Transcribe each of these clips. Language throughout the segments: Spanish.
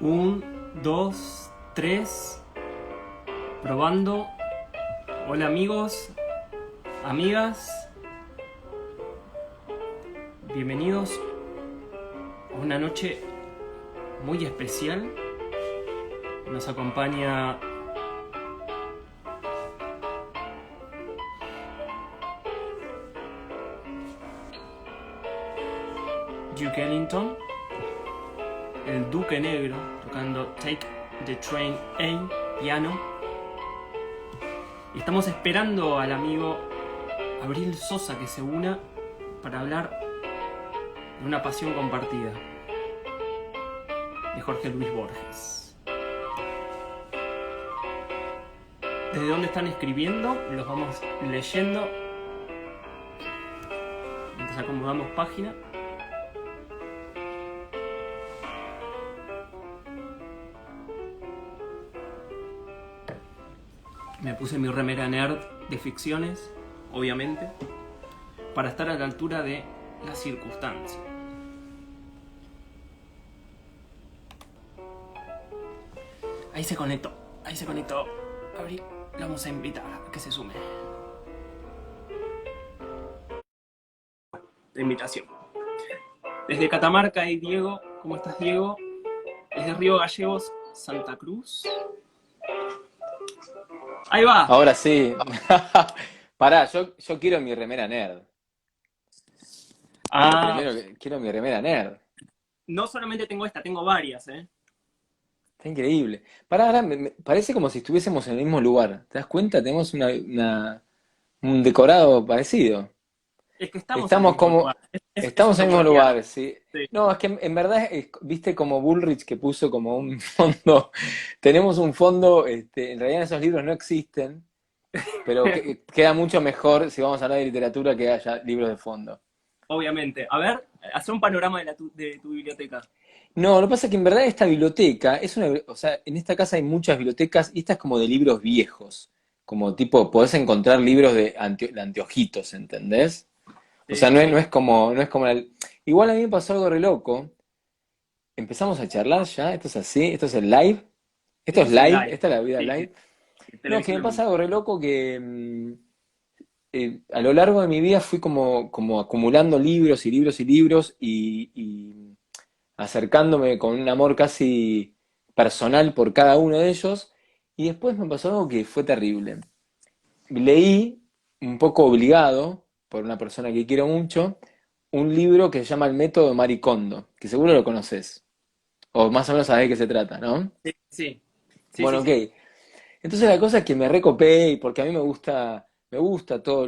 Un, dos, tres. Probando. Hola amigos, amigas. Bienvenidos a una noche muy especial. Nos acompaña Duke Ellington, el Duque Negro, tocando Take the Train A, piano. Y estamos esperando al amigo Abril Sosa que se una para hablar de una pasión compartida, de Jorge Luis Borges. ¿Desde dónde están escribiendo? Los vamos leyendo mientras acomodamos página. Me puse mi remera nerd de ficciones, obviamente, para estar a la altura de la circunstancia. Ahí se conectó. Abril, le vamos a invitar a que se sume. La invitación. Desde Catamarca hay Diego. ¿Cómo estás, Diego? Desde Río Gallegos, Santa Cruz. Ahí va. Ahora sí. Pará, yo quiero mi remera nerd. Lo Ah, primero que quiero mi remera nerd. no solamente tengo esta, tengo varias, ¿eh? Está increíble. Pará, ahora parece como si estuviésemos en el mismo lugar. ¿Te das cuenta? Tenemos un decorado parecido. Es que estamos en el Estamos mismo como. lugar. Eso Estamos es lo en el mismo boludear. lugar, sí. Sí. No, es que en verdad, viste como Bullrich que puso como un fondo. Tenemos un fondo, en realidad esos libros no existen, pero queda mucho mejor si vamos a hablar de literatura que haya libros de fondo. Obviamente. A ver, hace un panorama de tu biblioteca. No, lo que pasa es que en verdad esta biblioteca es una, o sea, en esta casa hay muchas bibliotecas y esta es como de libros viejos, como tipo, podés encontrar libros de anteojitos, ¿entendés? O sea, Sí, sí. no es como igual a mí me pasó algo re loco. Empezamos a charlar ya, esto es así, esto es el live, esto Esto es es el live, live. esta es la vida Sí, sí. live. No, que Televisión me en pasa vivo. algo re loco que a lo largo de mi vida fui como acumulando libros y libros y libros y acercándome con un amor casi personal por cada uno de ellos, y después me pasó algo que fue terrible. Leí, un poco obligado, por una persona que quiero mucho, un libro que se llama El método de Marie Kondo, que seguro lo conoces, o más o menos sabés de qué se trata, ¿no? Sí, sí. Sí, sí, Bueno, ok. sí. Entonces la cosa es que me recopé, y porque a mí me gusta todo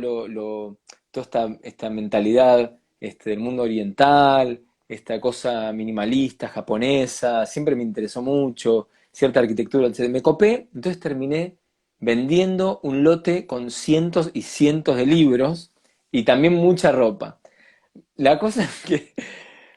toda esta mentalidad del mundo oriental, esta cosa minimalista, japonesa, siempre me interesó mucho, cierta arquitectura, etc. Me copé, entonces terminé vendiendo un lote con cientos y cientos de libros y también mucha ropa. La cosa es que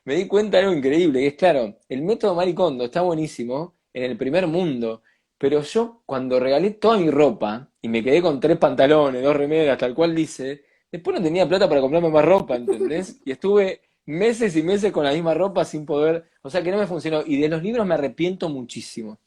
me di cuenta de algo increíble, que es claro, el método Marie Kondo está buenísimo en el primer mundo, pero yo cuando regalé toda mi ropa y me quedé con 3 pantalones, 2 remeras, tal cual dice, después no tenía plata para comprarme más ropa, ¿entendés? Y estuve meses y meses con la misma ropa sin poder, o sea que no me funcionó. Y de los libros me arrepiento muchísimo.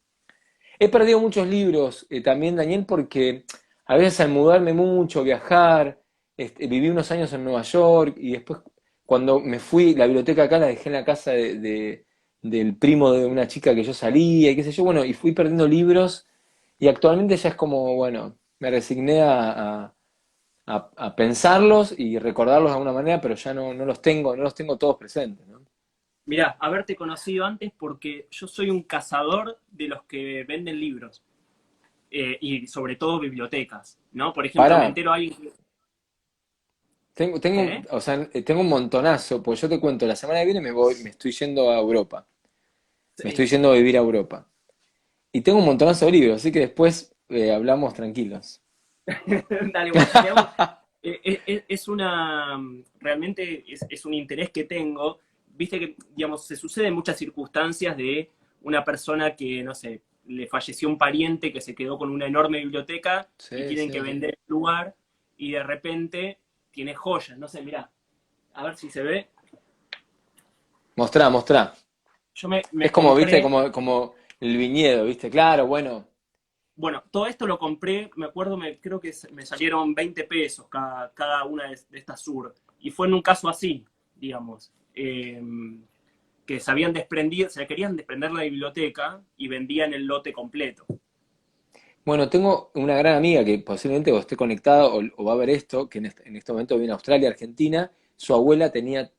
He perdido muchos libros también, Daniel, porque a veces al mudarme mucho, viajar, viví unos años en Nueva York y después cuando me fui, la biblioteca acá la dejé en la casa del primo de una chica que yo salía y qué sé yo, bueno, y fui perdiendo libros y actualmente ya es como, bueno, me resigné a pensarlos y recordarlos de alguna manera, pero ya no los tengo todos presentes, ¿no? Mirá, haberte conocido antes porque yo soy un cazador de los que venden libros. Y sobre todo bibliotecas, ¿no? Por ejemplo, me Pará, entero alguien que... ¿Eh? o sea, tengo un montonazo, pues yo te cuento, la semana que viene me estoy yendo a Europa, me estoy Sí. yendo a vivir a Europa. Y tengo un montonazo de libros, así que después hablamos tranquilos. Dale, bueno, quedamos... es una... Realmente es un interés que tengo. Viste que, digamos, se sucede en muchas circunstancias de una persona que, no sé, le falleció un pariente que se quedó con una enorme biblioteca y Sí, tienen sí, que sí. vender el lugar y de repente tiene joyas. No sé, mirá, a ver si se ve. Mostrá, mostrá. Yo me Es como, viste, compré, como el viñedo, viste, claro, bueno. bueno, todo esto lo compré, me acuerdo, creo que me salieron 20 pesos cada una de estas sur. Y fue en un caso así, digamos, que se habían desprendido, se querían desprender la biblioteca y vendían el lote completo. Bueno, tengo una gran amiga que posiblemente o esté conectada o va a ver esto, que en este momento vive en Australia, Argentina. Su abuela tenía,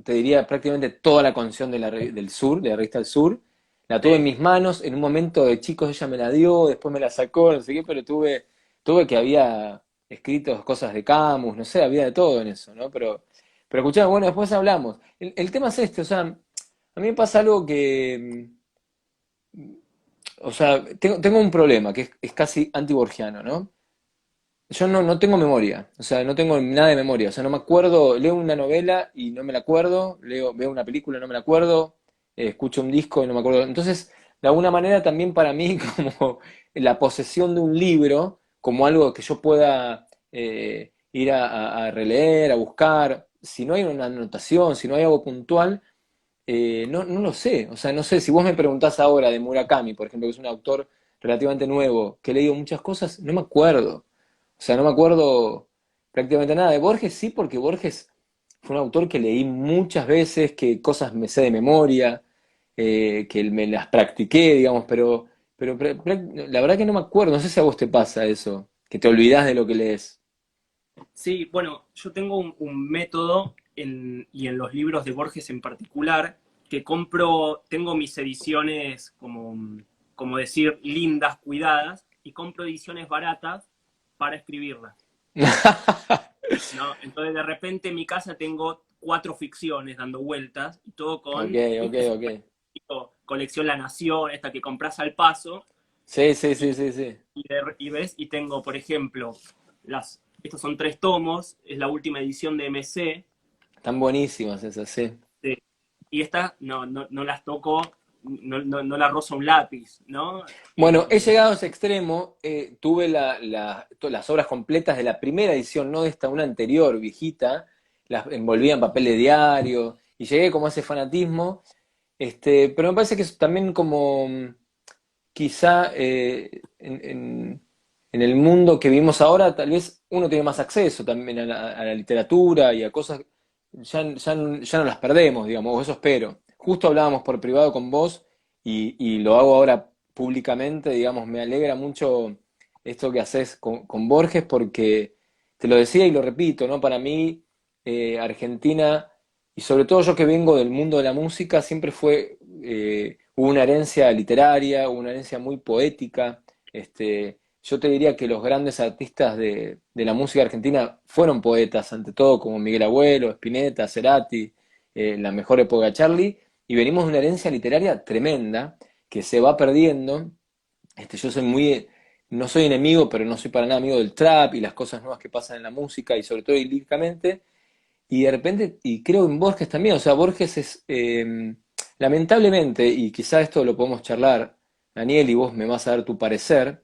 te diría, prácticamente toda la colección del sur, de la revista del Sur. La tuve en Sí. mis manos, en un momento de chicos ella me la dio, después me la sacó, no sé qué, pero tuve que había escritos cosas de Camus, no sé, había de todo en eso, ¿no? Pero escuchá, bueno, después hablamos. El tema es este, o sea, a mí me pasa algo que, o sea, tengo un problema que es casi antiborgiano, ¿no? Yo no tengo memoria, o sea, no tengo nada de memoria, o sea, no me acuerdo, leo una novela y no me la acuerdo, veo una película y no me la acuerdo, escucho un disco y no me acuerdo. Entonces, de alguna manera también para mí como la posesión de un libro, como algo que yo pueda ir a releer, a buscar, si no hay una anotación, si no hay algo puntual, no lo sé, o sea, no sé, si vos me preguntás ahora de Murakami, por ejemplo, que es un autor relativamente nuevo, que he leído muchas cosas, no me acuerdo. O sea, no me acuerdo prácticamente nada. De Borges sí, porque Borges fue un autor que leí muchas veces, que cosas me sé de memoria, que me las practiqué, digamos, pero la verdad que no me acuerdo. No sé si a vos te pasa eso, que te olvidás de lo que lees. Sí, bueno, yo tengo un método y en los libros de Borges en particular, que compro, tengo mis ediciones como decir, lindas, cuidadas, y compro ediciones baratas para escribirlas, ¿no? Entonces de repente en mi casa tengo 4 ficciones dando vueltas, y todo Ok, ok, ¿viste? Eso ok. tipo, colección La Nación, esta que compras al paso, Sí, sí, sí, y, sí, sí. y ves, y tengo, por ejemplo, estos son 3 tomos, es la última edición de MC, Están buenísimas esas, sí. y esta no las toco, no la rozo un lápiz, ¿no? Bueno, he Eh, llegado a ese extremo. Tuve las obras completas de la primera edición, no de esta, una anterior, viejita. Las envolvía en papel de diario y llegué como a ese fanatismo. Pero me parece que es también como quizá en el mundo que vivimos ahora, tal vez uno tiene más acceso también a la literatura y a cosas, ya no las perdemos, digamos, o eso espero. Justo hablábamos por privado con vos y lo hago ahora públicamente, digamos, me alegra mucho esto que haces con Borges porque te lo decía y lo repito, ¿no? Para mí, Argentina, y sobre todo yo que vengo del mundo de la música, siempre hubo una herencia literaria, una herencia muy poética. Yo te diría que los grandes artistas de la música argentina fueron poetas, ante todo, como Miguel Abuelo, Spinetta, Cerati, la mejor época de Charlie, y venimos de una herencia literaria tremenda que se va perdiendo. Yo soy no soy enemigo, pero no soy para nada amigo del trap y las cosas nuevas que pasan en la música y sobre todo líricamente. Y de repente, y creo en Borges también, o sea, Borges es, lamentablemente, y quizá esto lo podemos charlar, Daniel, y vos me vas a dar tu parecer,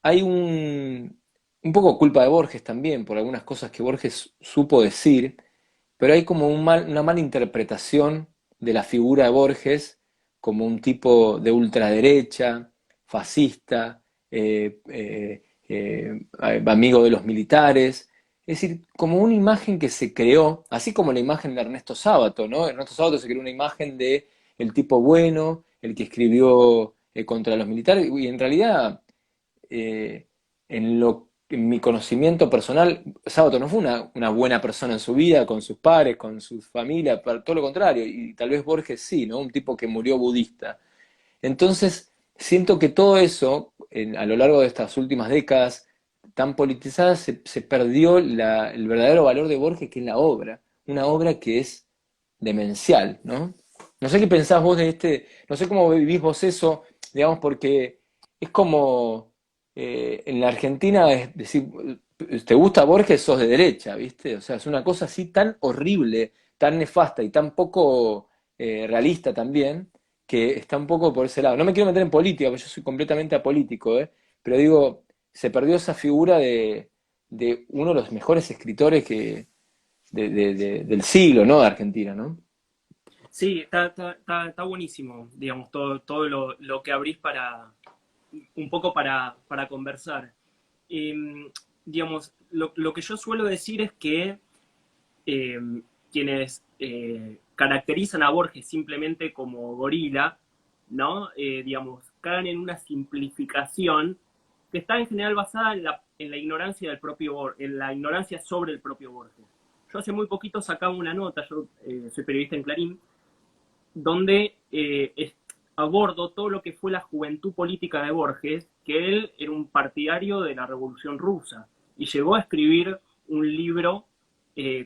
hay un poco culpa de Borges también por algunas cosas que Borges supo decir, pero hay como una mala interpretación de la figura de Borges como un tipo de ultraderecha, fascista, amigo de los militares. Es decir, como una imagen que se creó, así como la imagen de Ernesto Sábato, ¿no? Ernesto Sábato se creó una imagen de el tipo bueno, el que escribió contra los militares, y en realidad eh, en mi conocimiento personal, Sábato no fue una buena persona en su vida, con sus pares, con su familia, todo lo contrario, y tal vez Borges sí, ¿no? Un tipo que murió budista. Entonces, siento que todo eso, a lo largo de estas últimas décadas tan politizadas, se perdió el verdadero valor de Borges, que es la obra, una obra que es demencial, ¿no? No sé qué pensás vos de no sé cómo vivís vos eso, digamos, porque es como en la Argentina, es decir, te gusta Borges, sos de derecha, ¿viste? O sea, es una cosa así tan horrible, tan nefasta y tan poco realista también, que está un poco por ese lado. No me quiero meter en política, porque yo soy completamente apolítico, ¿eh? Pero digo, se perdió esa figura de uno de los mejores escritores del siglo, ¿no? De Argentina, ¿no? Sí, está buenísimo, digamos, todo lo que abrís para, un poco para conversar. Eh, digamos, lo que yo suelo decir es que eh, quienes caracterizan a Borges simplemente como gorila, ¿no? Digamos, caen en una simplificación que está en general basada en la ignorancia del propio en la ignorancia sobre el propio Borges. Yo hace muy poquito sacaba una nota, yo soy periodista en Clarín, donde abordo todo lo que fue la juventud política de Borges, que él era un partidario de la Revolución Rusa y llegó a escribir un libro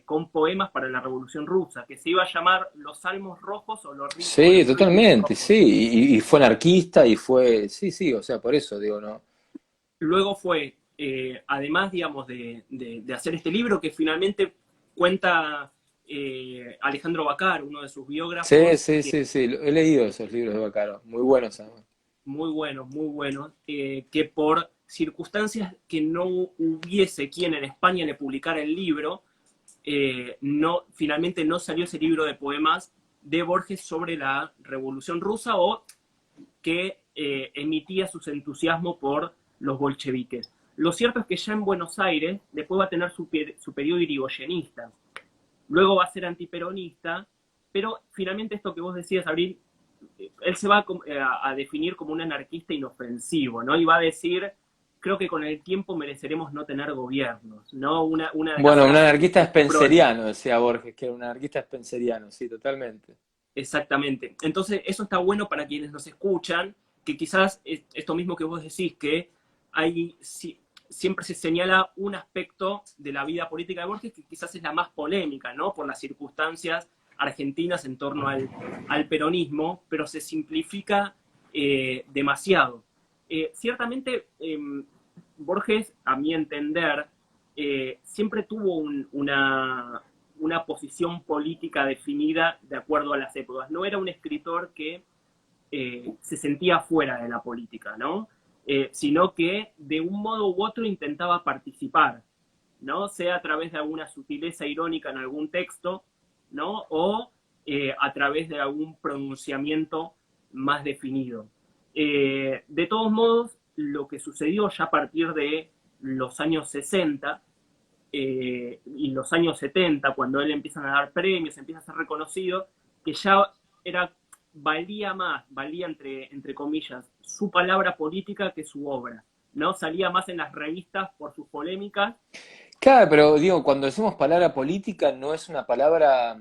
con poemas para la Revolución Rusa, que se iba a llamar Los Salmos Rojos o Sí, Los Ritmos totalmente, sí, Rojos. y fue anarquista y fue, sí, sí, o sea, por eso digo, ¿no? Luego fue, además, digamos, de hacer este libro que finalmente cuenta Alejandro Bacar, uno de sus Sí, biógrafos, sí, que sí, sí, he leído esos libros de Bacaro, muy buenos además. muy buenos, que por circunstancias que no hubiese quien en España le publicara el libro, finalmente no salió ese libro de poemas de Borges sobre la Revolución Rusa o que emitía sus entusiasmos por los bolcheviques. Lo cierto es que ya en Buenos Aires después va a tener su periodo irigoyenista, luego va a ser antiperonista, pero finalmente esto que vos decías, Abril, él se va a definir como un anarquista inofensivo, ¿no? Y va a decir, creo que con el tiempo mereceremos no tener gobiernos, ¿no? Una de las Bueno, un frases anarquista que prole. spenceriano, decía Borges, que era un anarquista spenceriano, sí, totalmente. Exactamente. Entonces, eso está bueno para quienes nos escuchan, que quizás esto mismo que vos decís, que hay, siempre se señala un aspecto de la vida política de Borges que quizás es la más polémica, ¿no? Por las circunstancias argentinas en torno al peronismo, pero se simplifica demasiado. Ciertamente, Borges, a mi entender, siempre tuvo una posición política definida de acuerdo a las épocas. No era un escritor que se sentía fuera de la política, ¿no? Sino que de un modo u otro intentaba participar, ¿no? Sea a través de alguna sutileza irónica en algún texto, ¿no? O a través de algún pronunciamiento más definido. De todos modos, lo que sucedió ya a partir de los años 60 y los años 70, cuando él empiezan a dar premios, empieza a ser reconocido, que ya era, valía entre comillas, su palabra política que su obra, ¿no? Salía más en las revistas por sus polémicas. Claro, pero digo, cuando decimos palabra política no es una palabra,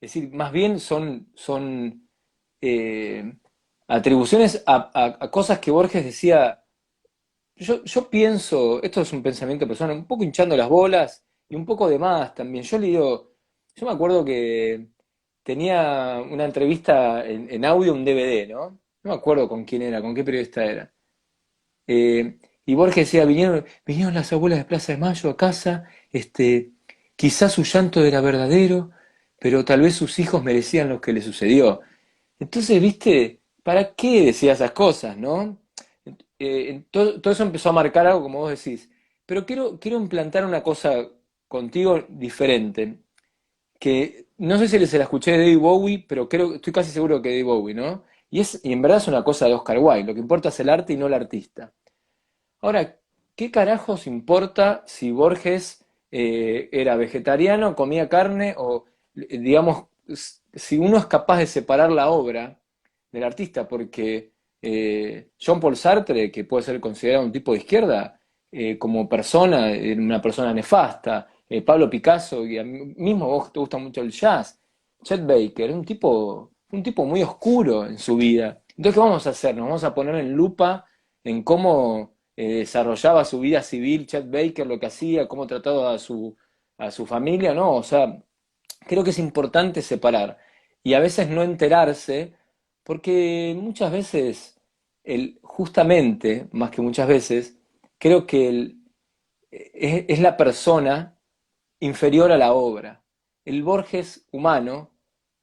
es decir, más bien son eh, atribuciones a cosas que Borges decía. Yo pienso, esto es un pensamiento personal, un poco hinchando las bolas y un poco de más también. Yo le digo, yo me acuerdo que tenía una entrevista en audio, un DVD, ¿no? No me acuerdo con quién era, con qué periodista era. Y Borges decía, vinieron las abuelas de Plaza de Mayo a casa, quizás su llanto era verdadero, pero tal vez sus hijos merecían lo que le sucedió. Entonces, viste, ¿para qué decía esas cosas, no? Todo eso empezó a marcar algo, como vos decís. Pero quiero implantar una cosa contigo diferente, que no sé si se la escuché de David Bowie, pero estoy casi seguro que David Bowie, ¿no? Y en verdad es una cosa de Oscar Wilde, lo que importa es el arte y no el artista. Ahora, ¿qué carajos importa si Borges era vegetariano, comía carne o, digamos, si uno es capaz de separar la obra del artista? Porque Jean-Paul Sartre, que puede ser considerado un tipo de izquierda, como persona, era una persona nefasta. Pablo Picasso, y a mí mismo vos te gusta mucho el jazz. Chet Baker, un tipo muy oscuro en su vida. Entonces, ¿qué vamos a hacer? Nos vamos a poner en lupa en cómo desarrollaba su vida civil Chet Baker, lo que hacía, cómo trataba a su familia, ¿no? O sea, creo que es importante separar y a veces no enterarse, porque muchas veces, justamente, más que muchas veces, creo que es la persona inferior a la obra. El Borges humano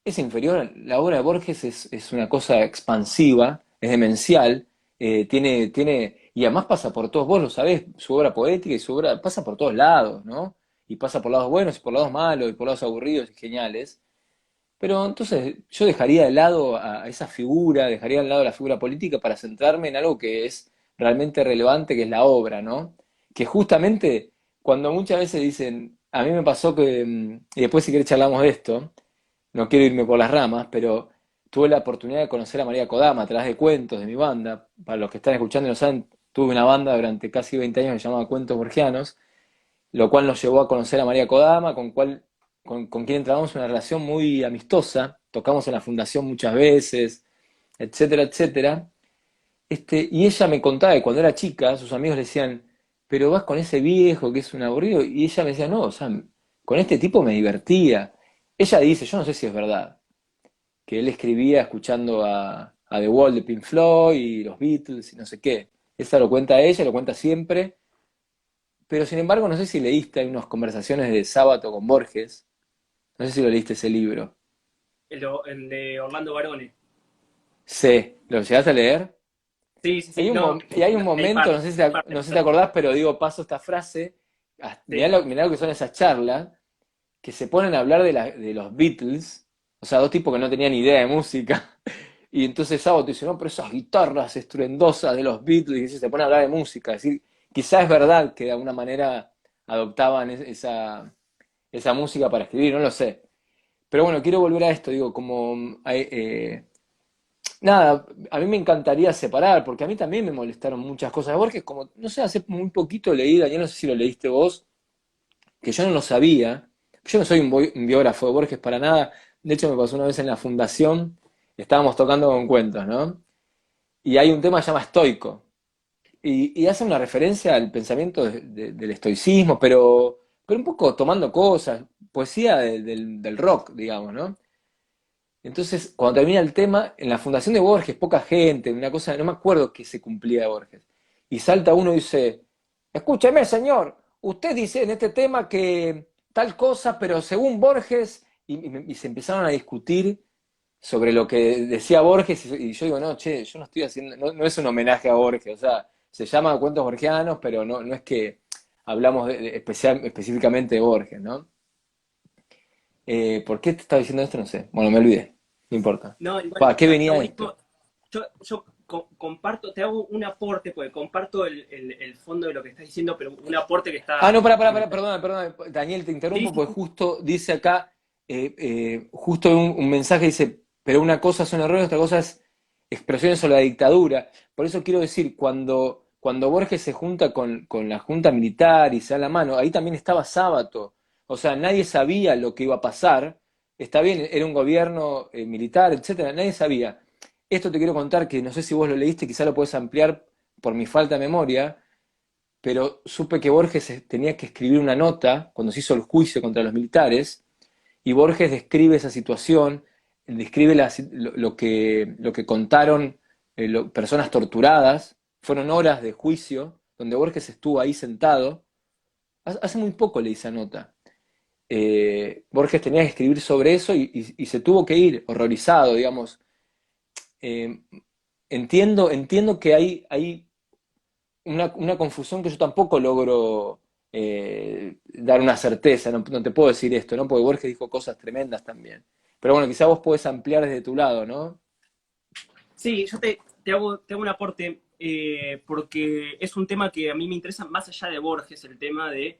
es inferior, la obra de Borges es una cosa expansiva, es demencial, y además pasa por todos, vos lo sabés, su obra poética y su obra pasa por todos lados, ¿no? Y pasa por lados buenos y por lados malos y por lados aburridos y geniales. Pero entonces yo dejaría de lado a esa figura, dejaría de lado la figura política para centrarme en algo que es realmente relevante, que es la obra, ¿no? Que justamente cuando muchas veces dicen, a mí me pasó que, y después si querés charlamos de esto, no quiero irme por las ramas, pero tuve la oportunidad de conocer a María Kodama a través de cuentos de mi banda. Para los que están escuchando y no saben, tuve una banda durante casi 20 años que se llamaba Cuentos Borgianos, lo cual nos llevó a conocer a María Kodama, con quien entramos en una relación muy amistosa, tocamos en la fundación muchas veces, etcétera, etcétera. Y ella me contaba que cuando era chica, sus amigos le decían, pero vas con ese viejo que es un aburrido, y ella me decía, no, o sea, con este tipo me divertía. Ella dice, yo no sé si es verdad, que él escribía escuchando a The Wall de Pink Floyd y los Beatles y no sé qué. Esa lo cuenta ella, lo cuenta siempre, pero sin embargo no sé si leíste, hay unas conversaciones de Sábato con Borges, no sé si lo leíste ese libro. El de Orlando Barone. Sí, ¿lo llegaste a leer? Sí, sí, Hay sí, no, y hay un hay momento, parte, no sé si te acordás, pero digo, paso esta frase, sí. mirá lo que son esas charlas, que se ponen a hablar de los Beatles, o sea, dos tipos que no tenían idea de música, y entonces Sábado dice, no, pero esas guitarras estruendosas de los Beatles, y se ponen a hablar de música, es decir, quizás es verdad que de alguna manera adoptaban esa música para escribir, no lo sé. Pero bueno, quiero volver a esto, digo, como nada, a mí me encantaría separar, porque a mí también me molestaron muchas cosas de Borges, como, no sé, hace muy poquito leí, Daniel, no sé si lo leíste vos, que yo no lo sabía. Yo no soy un biógrafo de Borges para nada. De hecho, me pasó una vez en la fundación, estábamos tocando con cuentos, ¿no? Y hay un tema que se llama estoico. Y hace una referencia al pensamiento del estoicismo, pero un poco tomando cosas, poesía del rock, digamos, ¿no? Entonces, cuando termina el tema, en la fundación de Borges, poca gente, una cosa, no me acuerdo qué se cumplía de Borges. Y salta uno y dice, escúcheme, señor, usted dice en este tema que tal cosa, pero según Borges, y se empezaron a discutir sobre lo que decía Borges, y yo digo, no, che, yo no estoy haciendo, no es un homenaje a Borges, o sea, se llama Cuentos Borgianos, pero no es que hablamos específicamente de Borges, ¿no? ¿Por qué te estaba diciendo esto? No sé. Bueno, me olvidé. No importa. No, igual ¿Para qué está venía esto? buenísimo. Yo comparto, te hago un aporte, porque comparto el fondo de lo que estás diciendo, pero un aporte que Ah, está, no, que me perdona, perdona. Daniel, te sí, interrumpo sí, porque justo dice acá, justo un mensaje dice, pero una cosa son errores, otra cosa es expresiones sobre la dictadura. Por eso quiero decir, cuando Borges se junta con la junta militar y se da la mano, ahí también estaba Sábato. O sea, nadie sabía lo que iba a pasar. Está bien, era un gobierno militar, etcétera, nadie sabía. Esto te quiero contar que no sé si vos lo leíste, quizá lo puedes ampliar por mi falta de memoria, pero supe que Borges tenía que escribir una nota cuando se hizo el juicio contra los militares, y Borges describe esa situación, describe lo que contaron personas torturadas, fueron horas de juicio, donde Borges estuvo ahí sentado. Hace muy poco leí esa nota. Borges tenía que escribir sobre eso y se tuvo que ir horrorizado, digamos. Eh, entiendo que hay una confusión que yo tampoco logro dar una certeza, no te puedo decir esto, ¿no? Porque Borges dijo cosas tremendas también. Pero bueno, quizá vos podés ampliar desde tu lado, ¿no? sí, yo te hago un aporte, porque es un tema que a mí me interesa más allá de Borges, el tema de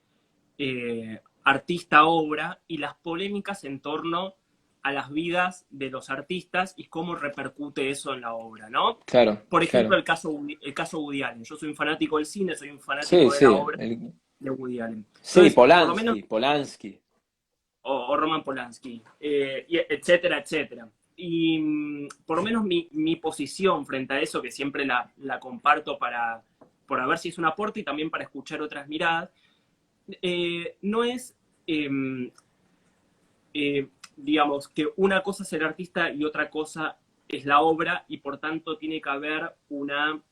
artista-obra y las polémicas en torno a las vidas de los artistas y cómo repercute eso en la obra, ¿no? Claro, Por ejemplo, claro. el caso Woody Allen. Yo soy un fanático del cine, soy un Sí, fanático de la sí. obra de Woody Allen. Sí, Entonces, por lo menos, Polanski. o Roman Polanski, etcétera, etcétera. Y por lo menos mi posición frente a eso, que siempre la comparto para ver si es un aporte y también para escuchar otras miradas, no es, digamos, que una cosa es el artista y otra cosa es la obra, y por tanto tiene que haber una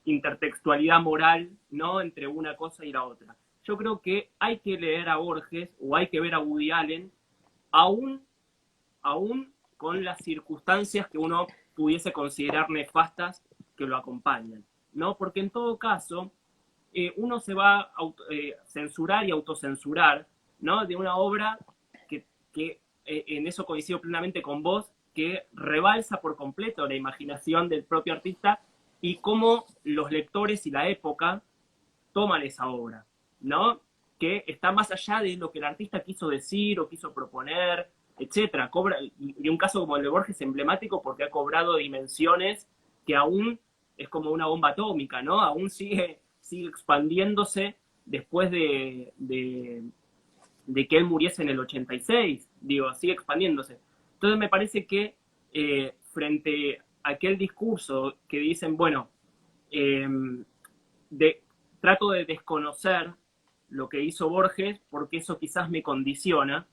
intertextualidad moral, ¿no?, entre una cosa y la otra. Yo creo que hay que leer a Borges o hay que ver a Woody Allen, aún, aún con las circunstancias que uno pudiese considerar nefastas que lo acompañan, ¿no? Porque en todo caso, uno se va a censurar y autocensurar, ¿no?, de una obra que en eso coincido plenamente con vos, que rebalsa por completo la imaginación del propio artista y cómo los lectores y la época toman esa obra, ¿no? Que está más allá de lo que el artista quiso decir o quiso proponer, etcétera. Y un caso como el de Borges es emblemático porque ha cobrado dimensiones que aún es como una bomba atómica, ¿no? Aún sigue expandiéndose después de que él muriese en el 86, digo, sigue expandiéndose. Entonces me parece que frente a aquel discurso que dicen, bueno, eh, de, trato de desconocer lo que hizo Borges porque eso quizás me condiciona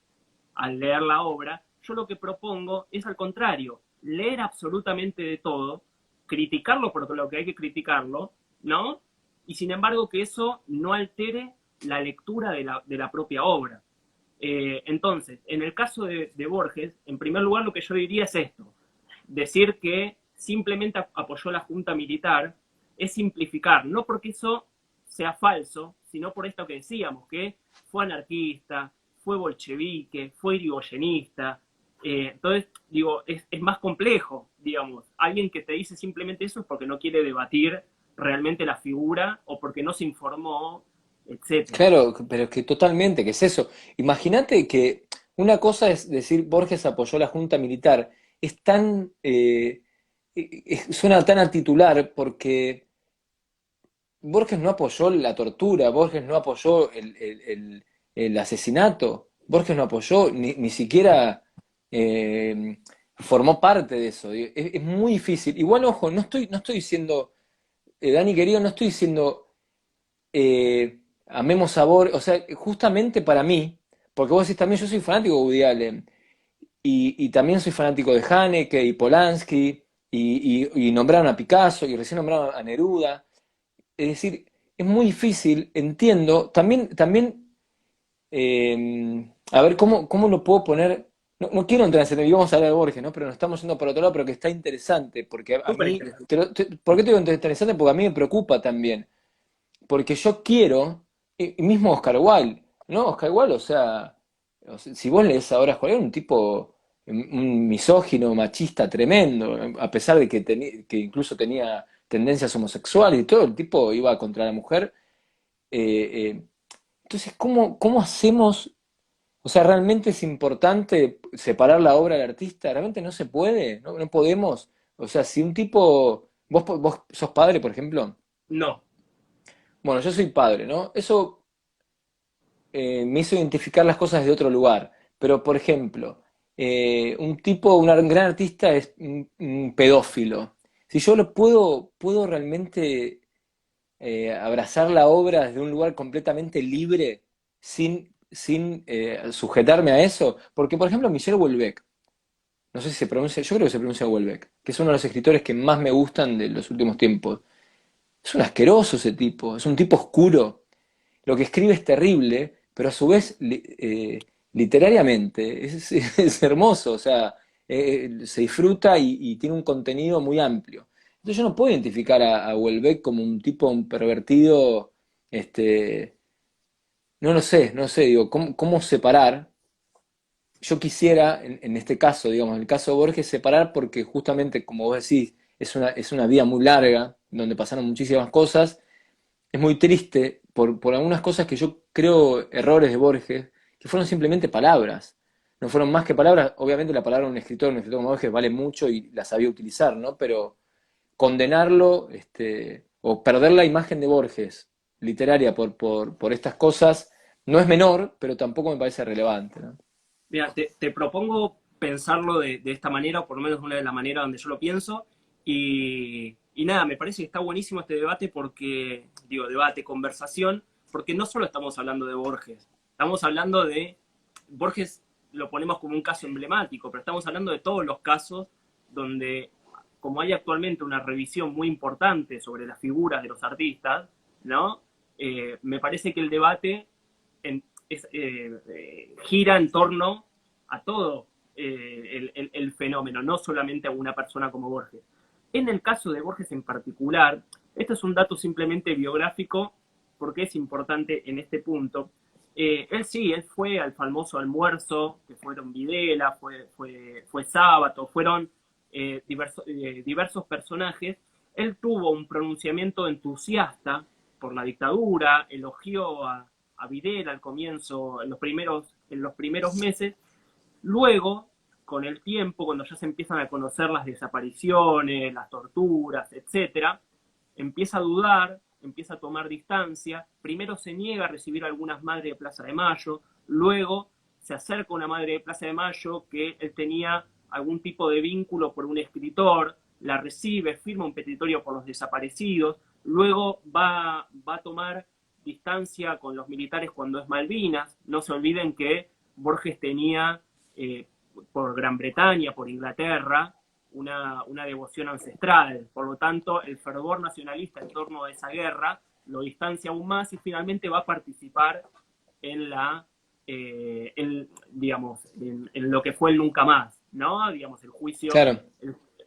al leer la obra, yo lo que propongo es al contrario, leer absolutamente de todo, criticarlo por lo que hay que criticarlo, ¿no? Y sin embargo que eso no altere la lectura de la propia obra. Entonces, en el caso de Borges, en primer lugar lo que yo diría es esto, decir que simplemente apoyó la junta militar es simplificar, no porque eso sea falso, sino por esto que decíamos, que fue anarquista, fue bolchevique, fue irigoyenista. Entonces, digo, es más complejo, digamos. Alguien que te dice simplemente eso es porque no quiere debatir realmente la figura o porque no se informó, etcétera. Claro, pero es que totalmente, ¿qué es eso? Imagínate que una cosa es decir Borges apoyó la junta militar, es tan, suena tan a titular porque Borges no apoyó la tortura, Borges no apoyó el asesinato, Borges no apoyó, ni siquiera formó parte de eso. Es muy difícil. Igual, ojo, no estoy diciendo, Dani querido, no estoy diciendo amemos a Borges, o sea, justamente para mí, porque vos decís también, yo soy fanático de Woody Allen, y también soy fanático de Haneke y Polanski, y nombraron a Picasso, y recién nombraron a Neruda. Es decir, es muy difícil, entiendo. También a ver, ¿cómo lo puedo poner? No quiero entrar en ese tema, y vamos a hablar de Borges, ¿no? Pero nos estamos yendo por otro lado, pero que está interesante, porque a Súper mí, interesante. ¿por qué te digo interesante? Porque a mí me preocupa también, porque yo quiero, y mismo Oscar Wilde, ¿no? Oscar Wilde, o sea, si vos lees ahora, Oscar Wilde era un tipo, un misógino, machista tremendo, a pesar de que incluso tenía tendencias homosexuales y todo, el tipo iba contra la mujer. eh, entonces, ¿cómo hacemos? O sea, ¿realmente es importante separar la obra del artista? ¿Realmente no se puede? ¿No podemos? O sea, si un tipo, vos sos padre, por ejemplo. No, Bueno, yo soy padre, ¿no? Eso me hizo identificar las cosas de otro lugar. Pero, por ejemplo, un gran artista es un pedófilo. Si yo puedo realmente abrazar la obra desde un lugar completamente libre, sin sujetarme a eso. Porque, por ejemplo, Michel Houellebecq, no sé si se pronuncia, yo creo que se pronuncia Houellebecq, que es uno de los escritores que más me gustan de los últimos tiempos. Es un asqueroso ese tipo, es un tipo oscuro. Lo que escribe es terrible, pero a su vez, literariamente, es hermoso, o sea, se disfruta y tiene un contenido muy amplio. Entonces yo no puedo identificar a Houellebecq como un tipo, un pervertido, este, no sé, digo, ¿cómo separar? Yo quisiera, en este caso, digamos, en el caso de Borges, separar porque justamente, como vos decís, es una vida muy larga, donde pasaron muchísimas cosas. Es muy triste por algunas cosas que yo creo errores de Borges, que fueron simplemente palabras. No fueron más que palabras. Obviamente la palabra de un escritor como Borges vale mucho y la sabía utilizar, ¿no? Pero condenarlo, o perder la imagen de Borges literaria por estas cosas no es menor, pero tampoco me parece relevante, ¿no? mira, te propongo pensarlo de esta manera, o por lo menos una de las maneras donde yo lo pienso, y nada, me parece que está buenísimo este debate porque, digo, debate, conversación, porque no solo estamos hablando de Borges, estamos hablando de, Borges lo ponemos como un caso emblemático, pero estamos hablando de todos los casos donde, como hay actualmente una revisión muy importante sobre las figuras de los artistas, ¿no? Me parece que el debate gira en torno a todo el fenómeno, no solamente a una persona como Borges. En el caso de Borges en particular, esto es un dato simplemente biográfico porque es importante en este punto. Él sí, él fue al famoso almuerzo, que fueron Videla, fue Sábato, fueron diversos personajes. Él tuvo un pronunciamiento entusiasta por la dictadura, elogió a Videla al comienzo, en los primeros meses. Luego, con el tiempo, cuando ya se empiezan a conocer las desapariciones, las torturas, etcétera, empieza a dudar, empieza a tomar distancia. Primero se niega a recibir a algunas madres de Plaza de Mayo, luego se acerca a una madre de Plaza de Mayo que él tenía algún tipo de vínculo por un escritor, la recibe, firma un petitorio por los desaparecidos, luego va a tomar distancia con los militares cuando es Malvinas. No se olviden que Borges tenía eh, por Gran Bretaña, por Inglaterra, una devoción ancestral. Por lo tanto, el fervor nacionalista en torno a esa guerra lo distancia aún más y finalmente va a participar en digamos, en lo que fue el nunca más, ¿no? Digamos, Claro,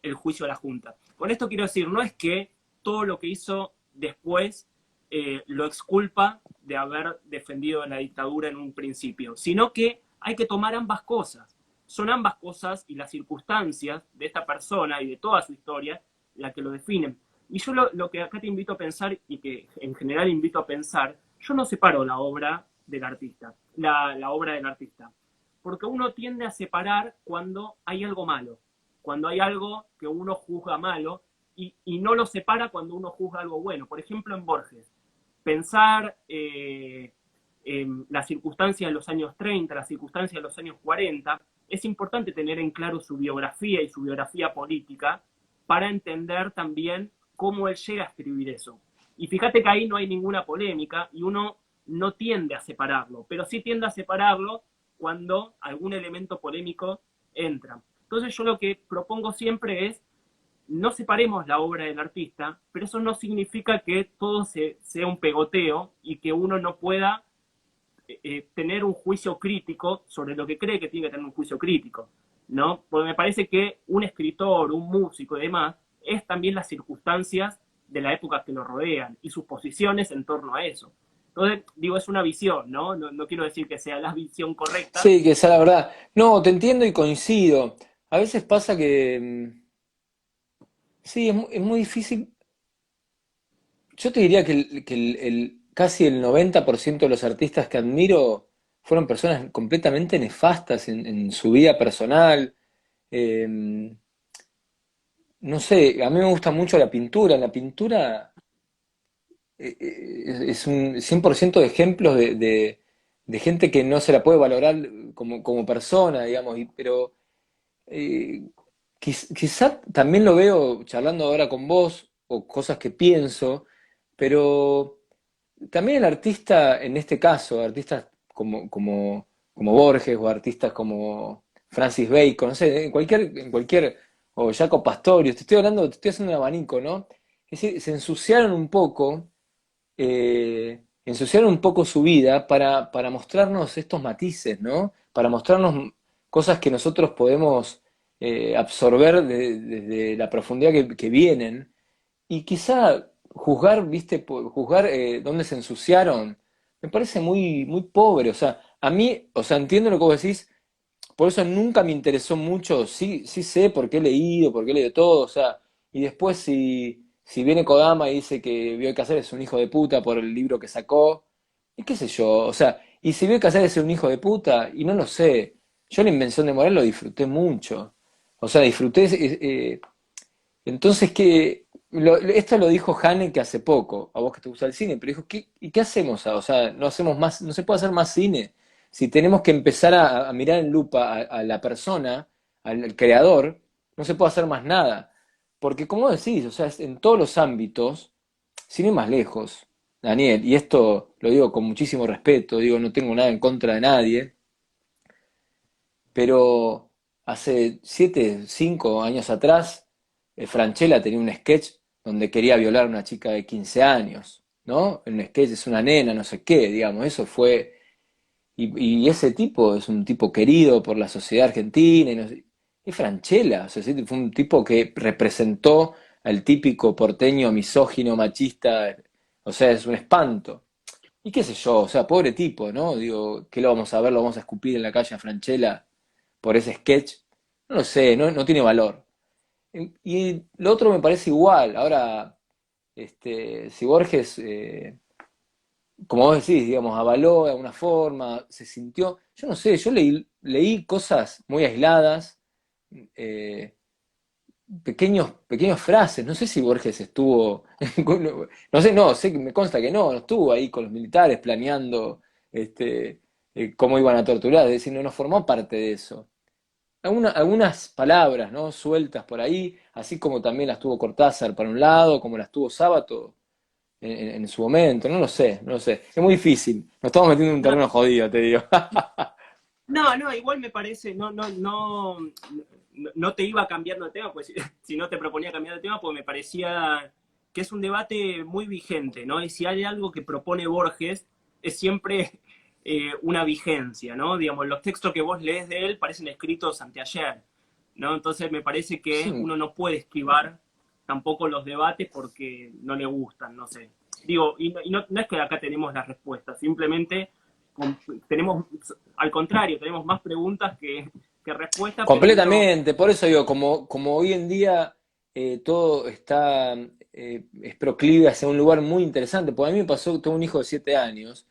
el juicio de la Junta. Con esto quiero decir, no es que todo lo que hizo después lo exculpa de haber defendido la dictadura en un principio, sino que hay que tomar ambas cosas. Son ambas cosas y las circunstancias de esta persona y de toda su historia la que lo definen. Y yo lo que acá te invito a pensar, y que en general invito a pensar, yo no separo la obra del artista, la obra del artista, porque uno tiende a separar cuando hay algo malo, cuando hay algo que uno juzga malo, y no lo separa cuando uno juzga algo bueno. Por ejemplo, en Borges, pensar en las circunstancias de los años 30, las circunstancias de los años 40, es importante tener en claro su biografía y su biografía política para entender también cómo él llega a escribir eso. Y fíjate que ahí no hay ninguna polémica y uno no tiende a separarlo, pero sí tiende a separarlo cuando algún elemento polémico entra. Entonces yo lo que propongo siempre es, no separemos la obra del artista, pero eso no significa que todo sea un pegoteo y que uno no pueda tener un juicio crítico sobre lo que cree que tiene que tener un juicio crítico, ¿no? Porque me parece que un escritor, un músico y demás, es también las circunstancias de la época que lo rodean y sus posiciones en torno a eso. Entonces, digo, es una visión, ¿no? No quiero decir que sea la visión correcta. sí, que esa es la verdad. No, te entiendo y coincido. A veces pasa que, sí, es muy difícil. Yo te diría que, casi el 90% de los artistas que admiro fueron personas completamente nefastas en su vida personal. Eh, no sé, a mí me gusta mucho la pintura. En la pintura es un 100% de ejemplos de gente que no se la puede valorar como persona, digamos, pero eh, quizá también lo veo charlando ahora con vos, o cosas que pienso, pero también el artista, en este caso, artistas como Borges o artistas como Francis Bacon, no sé, en cualquier, o Jaco Pastorius, te estoy haciendo un abanico, ¿no? Es decir, se ensuciaron un poco su vida para mostrarnos estos matices, ¿no? Para mostrarnos cosas que nosotros podemos absorber desde la profundidad que vienen. Y quizá juzgar, viste, juzgar dónde se ensuciaron, me parece muy, muy pobre. O sea, a mí, o sea, entiendo lo que vos decís, por eso nunca me interesó mucho, sí, sí sé por qué he leído, por qué he leído todo, o sea, y después si viene Kodama y dice que Bioy Casares es un hijo de puta por el libro que sacó, y qué sé yo, o sea, y si Bioy Casares es un hijo de puta, y no lo sé, yo la invención de Morel lo disfruté mucho, o sea, disfruté, entonces esto lo dijo Haneke hace poco, a vos que te gusta el cine, pero dijo, ¿y qué hacemos? O sea, no hacemos más, no se puede hacer más cine. Si tenemos que empezar a mirar en lupa a la persona, al creador, no se puede hacer más nada. Porque como decís, o sea, en todos los ámbitos, sin ir más lejos, Daniel, y esto lo digo con muchísimo respeto, digo, no tengo nada en contra de nadie, pero hace 5 años atrás, Francella tenía un sketch donde quería violar a una chica de 15 años, ¿no? En un sketch es una nena, no sé qué, digamos, eso fue. Y ese tipo es un tipo querido por la sociedad argentina, y no sé, es Francella, o sea, sí, fue un tipo que representó al típico porteño misógino, machista, o sea, es un espanto. Y qué sé yo, o sea, pobre tipo, ¿no? Digo, ¿qué lo vamos a ver? ¿Lo vamos a escupir en la calle a Francella por ese sketch? No lo sé, no tiene valor. Y lo otro me parece igual. Ahora, si Borges, como vos decís, digamos, avaló de alguna forma, se sintió, yo no sé, yo leí cosas muy aisladas, eh, pequeños frases. No sé si Borges estuvo, no sé, no, sé que me consta que no estuvo ahí con los militares planeando cómo iban a torturar, es decir, no formó parte de eso. Algunas palabras, ¿no? Sueltas por ahí, así como también las tuvo Cortázar para un lado, como las tuvo Sábato en su momento, no lo sé. Es muy difícil, nos estamos metiendo en un No, terreno jodido, te digo. no, igual me parece, no te iba cambiando de tema, pues si no te proponía cambiar de tema, pues me parecía que es un debate muy vigente, ¿no? Y si hay algo que propone Borges, es siempre una vigencia, ¿no? Digamos, los textos que vos lees de él parecen escritos anteayer, ¿no? Entonces me parece que Sí, uno no puede esquivar tampoco los debates porque no le gustan, no sé. Digo, no es que acá tenemos las respuestas, simplemente tenemos, al contrario, tenemos más preguntas que respuestas, pero uno, completamente, por eso digo, como hoy en día todo está, es proclive hacia un lugar muy interesante, porque a mí me pasó, tengo un hijo de 7 años,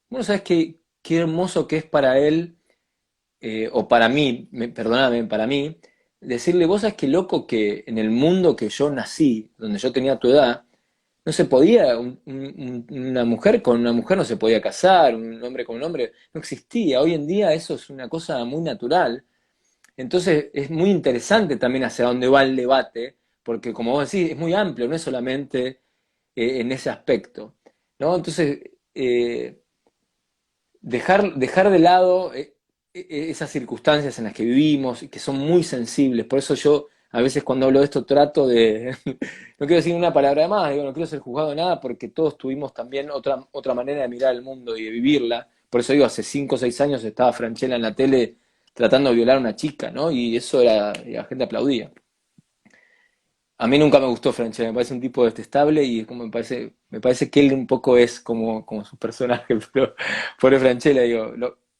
bueno, ¿sabes qué hermoso que es para él, o para mí, perdóname, para mí, decirle, vos sabés qué loco que en el mundo que yo nací, donde yo tenía tu edad, no se podía, una mujer con una mujer no se podía casar, un hombre con un hombre, no existía. Hoy en día eso es una cosa muy natural. Entonces es muy interesante también hacia dónde va el debate, porque como vos decís, es muy amplio, no es solamente en ese aspecto, ¿no? Entonces, dejar de lado esas circunstancias en las que vivimos y que son muy sensibles. Por eso yo a veces cuando hablo de esto trato de, no quiero decir una palabra más, digo, no quiero ser juzgado de nada porque todos tuvimos también otra manera de mirar el mundo y de vivirla. Por eso digo, hace 5 o 6 años estaba Franchella en la tele tratando de violar a una chica, ¿no? Y eso era, y la gente aplaudía. A mí nunca me gustó Franchella, me parece un tipo detestable y es como me parece que él un poco es como su personaje, pero por Franchella, digo,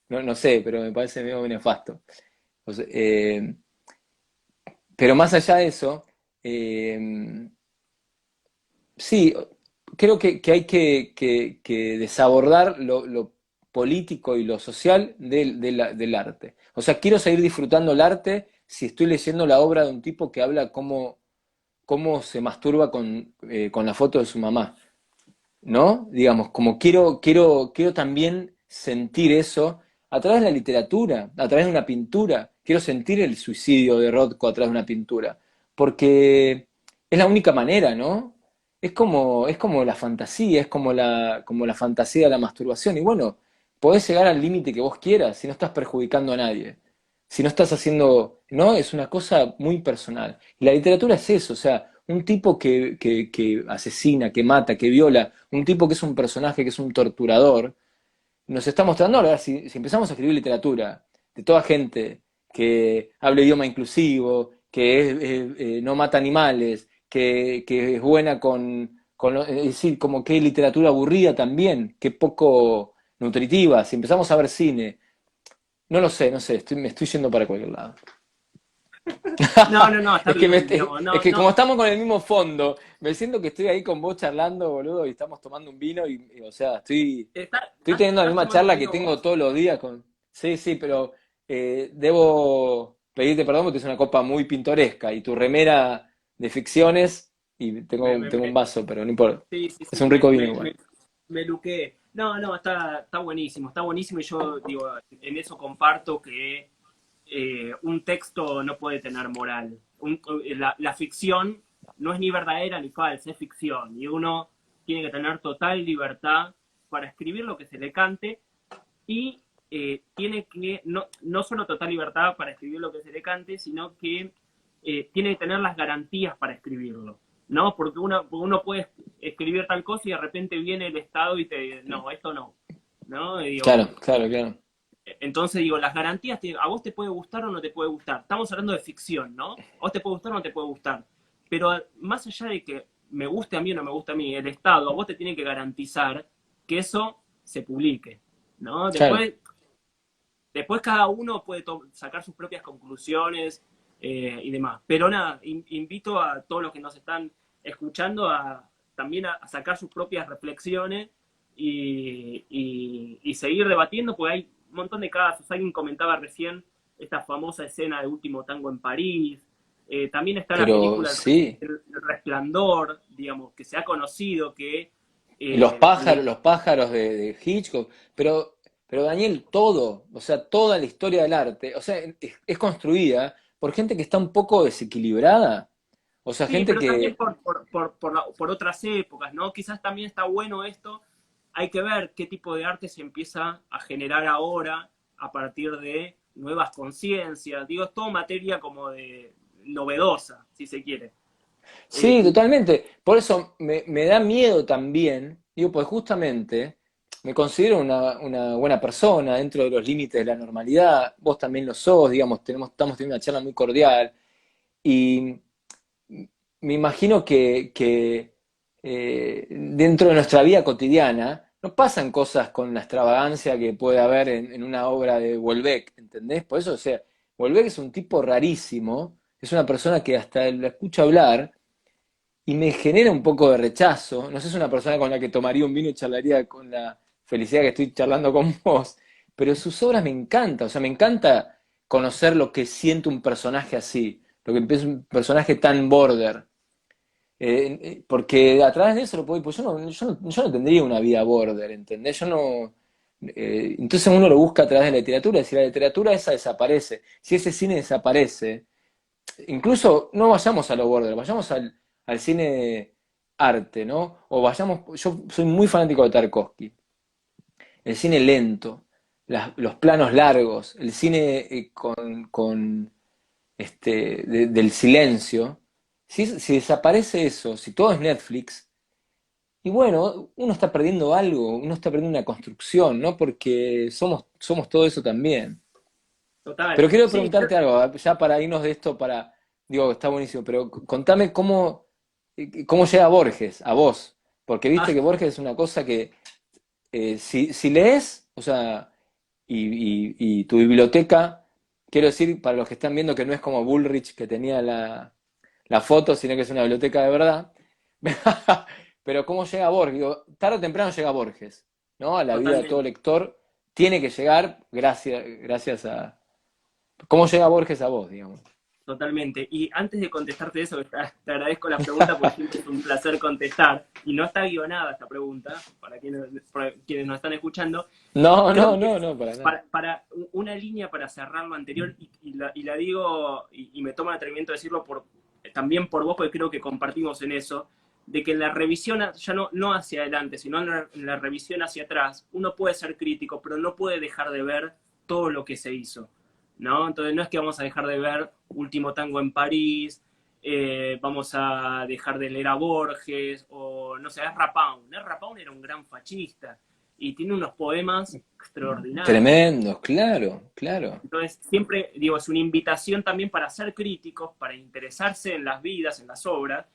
no sé, pero me parece medio nefasto. O sea, pero más allá de eso, eh, sí, creo que hay que desabordar lo político y lo social del arte. O sea, quiero seguir disfrutando el arte si estoy leyendo la obra de un tipo que habla cómo se masturba con la foto de su mamá, ¿no? Digamos, como quiero también sentir eso a través de la literatura, a través de una pintura. Quiero sentir el suicidio de Rothko a través de una pintura, porque es la única manera, ¿no? Es como la fantasía, es como la fantasía de la masturbación. Y bueno, podés llegar al límite que vos quieras si no estás perjudicando a nadie. Si no estás haciendo, ¿no? Es una cosa muy personal. Y la literatura es eso, o sea, un tipo que asesina, que mata, que viola, un tipo que es un personaje, que es un torturador, nos está mostrando ahora, si empezamos a escribir literatura de toda gente que hable idioma inclusivo, que no mata animales, que es buena es decir, como que literatura aburrida también, que poco nutritiva, si empezamos a ver cine, no sé, me estoy yendo para cualquier lado. no, está Es que, bien, digamos, es que como estamos con el mismo fondo, me siento que estoy ahí con vos charlando, boludo, y estamos tomando un vino o sea, estoy teniendo la estás misma tomando charla que vino tengo vos. todos los días con... Sí, sí, pero debo pedirte perdón porque es una copa muy pintoresca y tu remera de ficciones y Me, tengo, me, tengo un me- vaso, pero no importa. sí, sí, Es sí, un rico vino igual. me luqué. No, está buenísimo y yo digo, en eso comparto que un texto no puede tener moral. La ficción no es ni verdadera ni falsa, es ficción. Y uno tiene que tener total libertad para escribir lo que se le cante y tiene que, no solo total libertad para escribir lo que se le cante, sino que tiene que tener las garantías para escribirlo. ¿No? Porque uno puede escribir tal cosa y de repente viene el Estado y te dice, no, esto no. ¿No? Y Claro, digo, claro, claro. entonces digo, las garantías, a vos te puede gustar o no te puede gustar. Estamos hablando de ficción, ¿no? A vos te puede gustar o no te puede gustar. Pero más allá de que me guste a mí o no me guste a mí, el Estado a vos te tiene que garantizar que eso se publique, ¿no? Claro. Después cada uno puede sacar sus propias conclusiones y demás. Pero nada, invito a todos los que nos están escuchando también a sacar sus propias reflexiones y seguir debatiendo, porque hay un montón de casos. Alguien comentaba recién esta famosa escena de Último Tango en París. También está la Pero película sí. El Resplandor, digamos, que se ha conocido que le, Los pájaros de Hitchcock, pero Daniel, todo, o sea, toda la historia del arte, o sea, es construida por gente que está un poco desequilibrada, o sea, sí, gente pero también que, por otras épocas, ¿no? Quizás también está bueno esto. Hay que ver qué tipo de arte se empieza a generar ahora a partir de nuevas conciencias. Digo, es todo materia como de novedosa, si se quiere. sí, Y totalmente, por eso me da miedo también, digo, pues justamente me considero una buena persona dentro de los límites de la normalidad, vos también lo sos, digamos, estamos teniendo una charla muy cordial, y me imagino que dentro de nuestra vida cotidiana no pasan cosas con la extravagancia que puede haber en una obra de Houellebecq, ¿entendés? Por eso, o sea, Houellebecq es un tipo rarísimo, es una persona que hasta la escucho hablar y me genera un poco de rechazo. No sé, es una persona con la que tomaría un vino y charlaría con la felicidad que estoy charlando con vos, pero sus obras me encantan, o sea, me encanta conocer lo que siente un personaje así, lo que es un personaje tan border. Porque a través de eso lo puedo, pues yo no tendría una vida border, ¿entendés? Yo no. Entonces uno lo busca a través de la literatura, si la literatura esa desaparece, si ese cine desaparece, incluso no vayamos a lo border, vayamos al cine arte, ¿no? O vayamos, yo soy muy fanático de Tarkovsky, el cine lento, los planos largos, el cine con del silencio. Si desaparece eso, si todo es Netflix, y bueno, uno está perdiendo algo, uno está perdiendo una construcción, ¿no? Porque somos todo eso también. total, Pero quiero sí, preguntarte algo, ya para irnos de esto, digo, está buenísimo, pero contame cómo llega Borges a vos, porque viste ah, que Borges es una cosa que si lees, o sea, y tu biblioteca, quiero decir, para los que están viendo que no es como Bullrich que tenía la foto, sino que es una biblioteca de verdad. Pero ¿cómo llega Borges? Digo, tarde o temprano llega Borges, ¿no? A la vida de todo totalmente. lector tiene que llegar gracias a. ¿Cómo llega Borges a vos, digamos? Totalmente. Y antes de contestarte eso, te agradezco la pregunta porque siempre es un placer contestar. Y no está guionada esta pregunta, para quienes nos están escuchando. No, Creo no, que no, no, para nada. para una línea para cerrar lo anterior, y la digo, y me tomo el atrevimiento de decirlo también por vos, porque creo que compartimos en eso, de que en la revisión, ya no hacia adelante, sino en la revisión hacia atrás, uno puede ser crítico, pero no puede dejar de ver todo lo que se hizo, ¿no? Entonces no es que vamos a dejar de ver Último Tango en París, vamos a dejar de leer a Borges, o no sé, Ezra Pound. Ezra Pound era un gran fascista y tiene unos poemas extraordinarios. Tremendos, claro, claro. Entonces, siempre, digo, es una invitación también para ser críticos, para interesarse en las vidas, en las obras,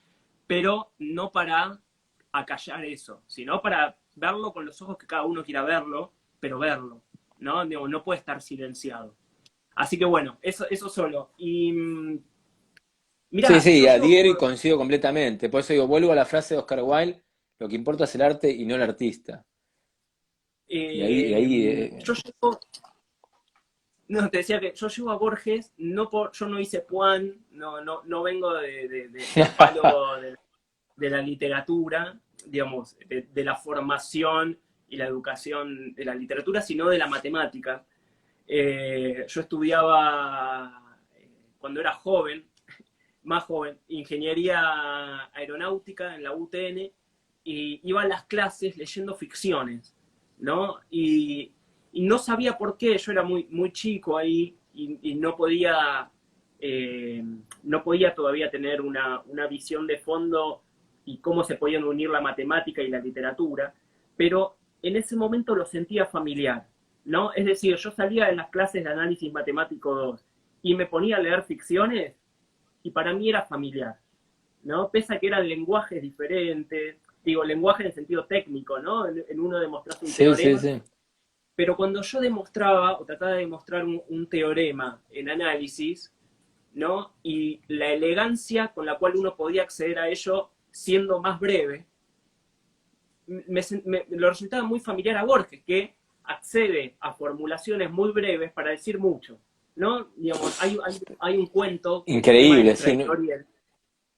pero no para acallar eso, sino para verlo con los ojos que cada uno quiera verlo, pero verlo, ¿no? Digo, no puede estar silenciado. Así que bueno, eso solo. Y Sí, mirá, sí, yo adhiero y llevo, coincido completamente. Por eso digo, vuelvo a la frase de Oscar Wilde, lo que importa es el arte y no el artista. Y ahí yo llevo, no, te decía que yo llevo a Borges, yo no hice Puan, no vengo del palo de la literatura, digamos, de la formación y la educación de la literatura, sino de la matemática. Yo estudiaba, cuando era joven, más joven, ingeniería aeronáutica en la UTN, y iba a las clases leyendo ficciones, ¿no? Y no sabía por qué, yo era muy chico ahí y no podía todavía tener una visión de fondo y cómo se podían unir la matemática y la literatura, pero en ese momento lo sentía familiar, ¿no? Es decir, yo salía de las clases de análisis matemático 2 y me ponía a leer ficciones y para mí era familiar, ¿no? Pese a que eran lenguajes diferentes, digo, lenguaje en el sentido técnico, ¿no? En uno demostraste un Sí, sí, teorema, sí. pero cuando yo demostraba o trataba de demostrar un teorema en análisis, ¿no? Y la elegancia con la cual uno podía acceder a ello siendo más breve, lo resultaba muy familiar a Borges, que accede a formulaciones muy breves para decir mucho, ¿no? Digamos, hay un cuento, que es el tema Increíble, del sí, traidor y el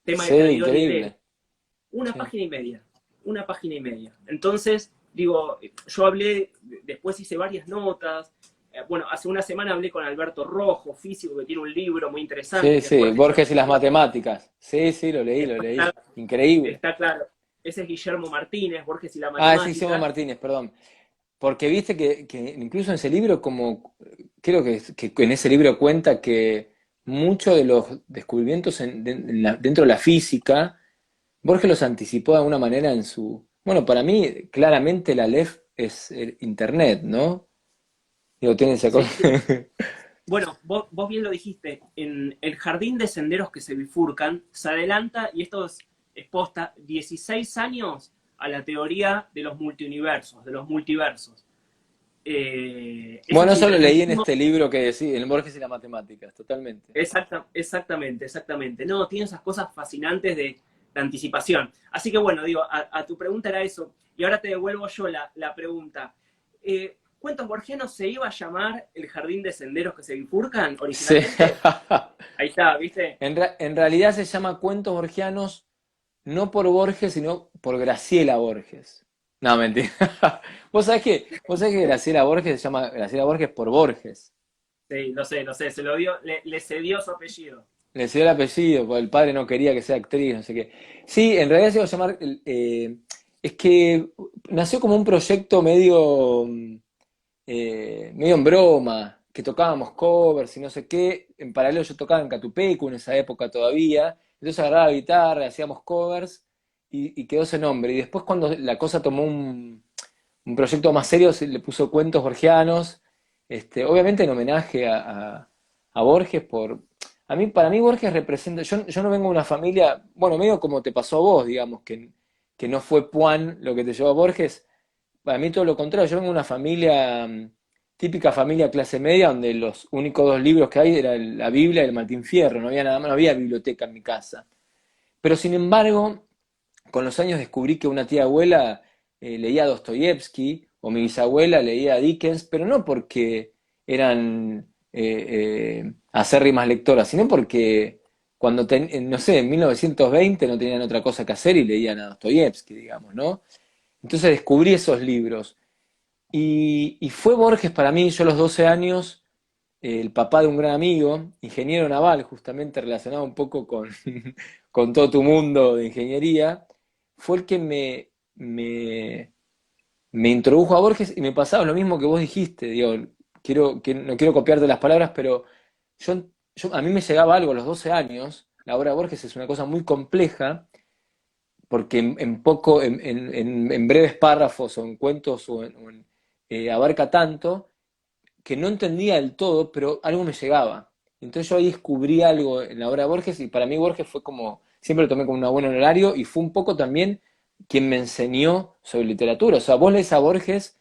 tema sí, del traidor y el héroe, increíble. una Sí. página y media, una página y media. Entonces, digo, yo hablé, después hice varias notas, bueno, hace una semana hablé con Alberto Rojo, físico, que tiene un libro muy interesante, Sí, que es sí, Borges y las Borges y las matemáticas. matemáticas. Sí, sí, lo leí, lo Después leí. Increíble. está claro, ese es Guillermo Martínez, Borges y la Ah, es Guillermo matemática. Martínez, perdón. Porque viste que incluso en ese libro, como creo que en ese libro cuenta que muchos de los descubrimientos dentro de la física, Borges los anticipó de alguna manera en su... Bueno, para mí, claramente la LEF es el Internet, ¿no? Digo, tiene esa Sí, cosa. sí. Bueno, vos bien lo dijiste, en el jardín de senderos que se bifurcan, se adelanta, y esto es posta, 16 años a la teoría de los multiuniversos, de los multiversos. Eso Bueno, es eso lo leí en interesantísimo. este libro que decía, en Borges y las matemáticas, totalmente. Exactamente, exactamente. No, tiene esas cosas fascinantes de anticipación. Así que bueno, digo, a tu pregunta era eso. Y ahora te devuelvo yo la pregunta. ¿Cuentos borgianos se iba a llamar El jardín de senderos que se bifurcan Sí. originalmente? Ahí está, ¿viste? En realidad se llama Cuentos Borgianos no por Borges, sino por Graciela Borges. No, mentira. Vos sabés que Graciela Borges se llama Graciela Borges por Borges. Sí, lo sé, se lo dio, le cedió su apellido. Le dio el apellido, porque el padre no quería que sea actriz, no sé qué. Sí, en realidad se iba a llamar. Es que nació como un proyecto medio en broma, que tocábamos covers y no sé qué. En paralelo yo tocaba en Catupecu en esa época todavía. Entonces agarraba la guitarra, hacíamos covers y quedó ese nombre. Y después cuando la cosa tomó un proyecto más serio, se le puso Cuentos Borgianos, obviamente en homenaje a Borges para mí Borges representa, yo no vengo de una familia, bueno, medio como te pasó a vos, digamos, que no fue Puan lo que te llevó a Borges. Para mí todo lo contrario, yo vengo de una familia, típica familia clase media, donde los únicos dos libros que hay eran la Biblia y el Martín Fierro, no había nada más, no había biblioteca en mi casa. Pero sin embargo, con los años descubrí que una tía abuela leía a Dostoyevsky, o mi bisabuela leía a Dickens, pero no porque eran acérrimas lectoras, sino porque no sé, en 1920 no tenían otra cosa que hacer y leían a Dostoyevsky, digamos, ¿no? Entonces descubrí esos libros. Y fue Borges para mí, yo a los 12 años, el papá de un gran amigo, ingeniero naval, justamente relacionado un poco con, con todo tu mundo de ingeniería, fue el que me introdujo a Borges y me pasaba lo mismo que vos dijiste, digo, no quiero copiarte las palabras, pero yo, a mí me llegaba algo a los 12 años, la obra de Borges es una cosa muy compleja, porque en breves párrafos o en cuentos abarca tanto que no entendía del todo, pero algo me llegaba. Entonces yo ahí descubrí algo en la obra de Borges y para mí Borges fue como, siempre lo tomé como un buen honorario y fue un poco también quien me enseñó sobre literatura. O sea, vos lees a Borges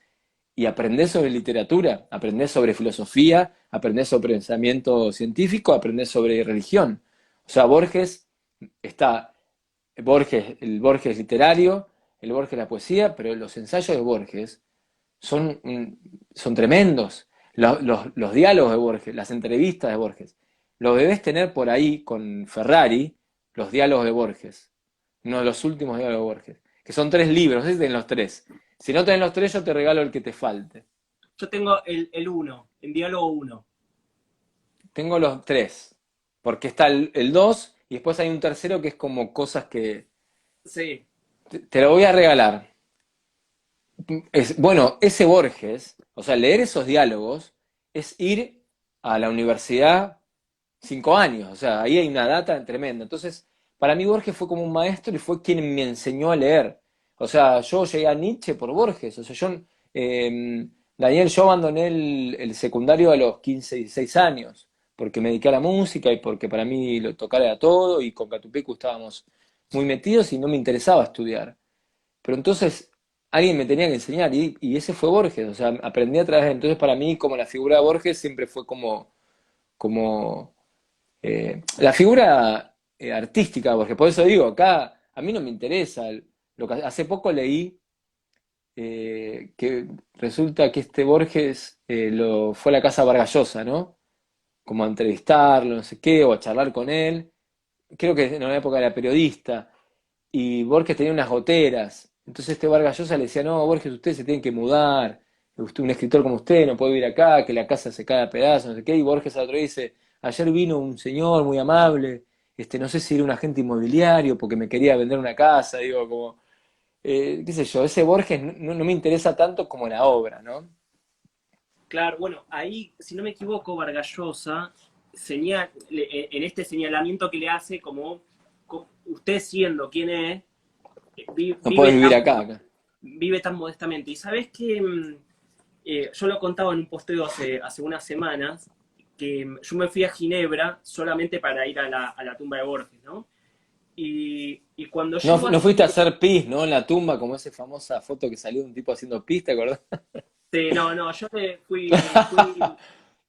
y aprendés sobre literatura, aprendés sobre filosofía, aprendés sobre pensamiento científico, aprendés sobre religión. O sea, Borges está el Borges literario, el Borges la poesía, pero los ensayos de Borges son, son tremendos. Los diálogos de Borges, las entrevistas de Borges. Lo debes tener por ahí con Ferrari, los diálogos de Borges. Uno de los últimos diálogos de Borges. Que son 3 libros, no sé si tenés los 3. Si no tenés los 3, yo te regalo el que te falte. Yo tengo el uno, en diálogo uno. Tengo los 3. Porque está el 2 y después hay un tercero que es como cosas que... Sí, Te lo voy a regalar. Bueno, ese Borges, o sea, leer esos diálogos es ir a la universidad 5 años, o sea, ahí hay una data tremenda. Entonces, para mí Borges fue como un maestro y fue quien me enseñó a leer. O sea, yo llegué a Nietzsche por Borges, o sea, Daniel, yo abandoné el secundario a los 15, 16 años, porque me dediqué a la música y porque para mí lo tocar era todo y con Catupecu estábamos muy metidos y no me interesaba estudiar. pero entonces alguien me tenía que enseñar y ese fue Borges, o sea, aprendí a través de, entonces para mí como la figura de Borges siempre fue como la figura artística, porque por eso digo, acá a mí no me interesa, lo que hace poco leí que resulta que este Borges fue a la casa Vargas Llosa, ¿no? Como a entrevistarlo, no sé qué, o a charlar con él. Creo que en una época era periodista, y Borges tenía unas goteras. Entonces este Vargas Llosa le decía, no, Borges, usted se tiene que mudar, usted, un escritor como usted no puede vivir acá, que la casa se cae a pedazos, no sé qué, y Borges al otro día dice, ayer vino un señor muy amable, no sé si era un agente inmobiliario porque me quería vender una casa, digo, como, qué sé yo, ese Borges no me interesa tanto como la obra, ¿no? Claro, bueno, ahí, si no me equivoco, Vargas Llosa en este señalamiento que le hace como usted siendo quien es, No puedes vive vivir acá. vive tan modestamente. Y sabes que yo lo contaba en un posteo hace unas semanas, que yo me fui a Ginebra solamente para ir a la tumba de Borges, ¿no? Y cuando No, llego a no fuiste a Ginebra, hacer pis, ¿no? En la tumba, como esa famosa foto que salió de un tipo haciendo pis, ¿te acordás? no, no, yo fui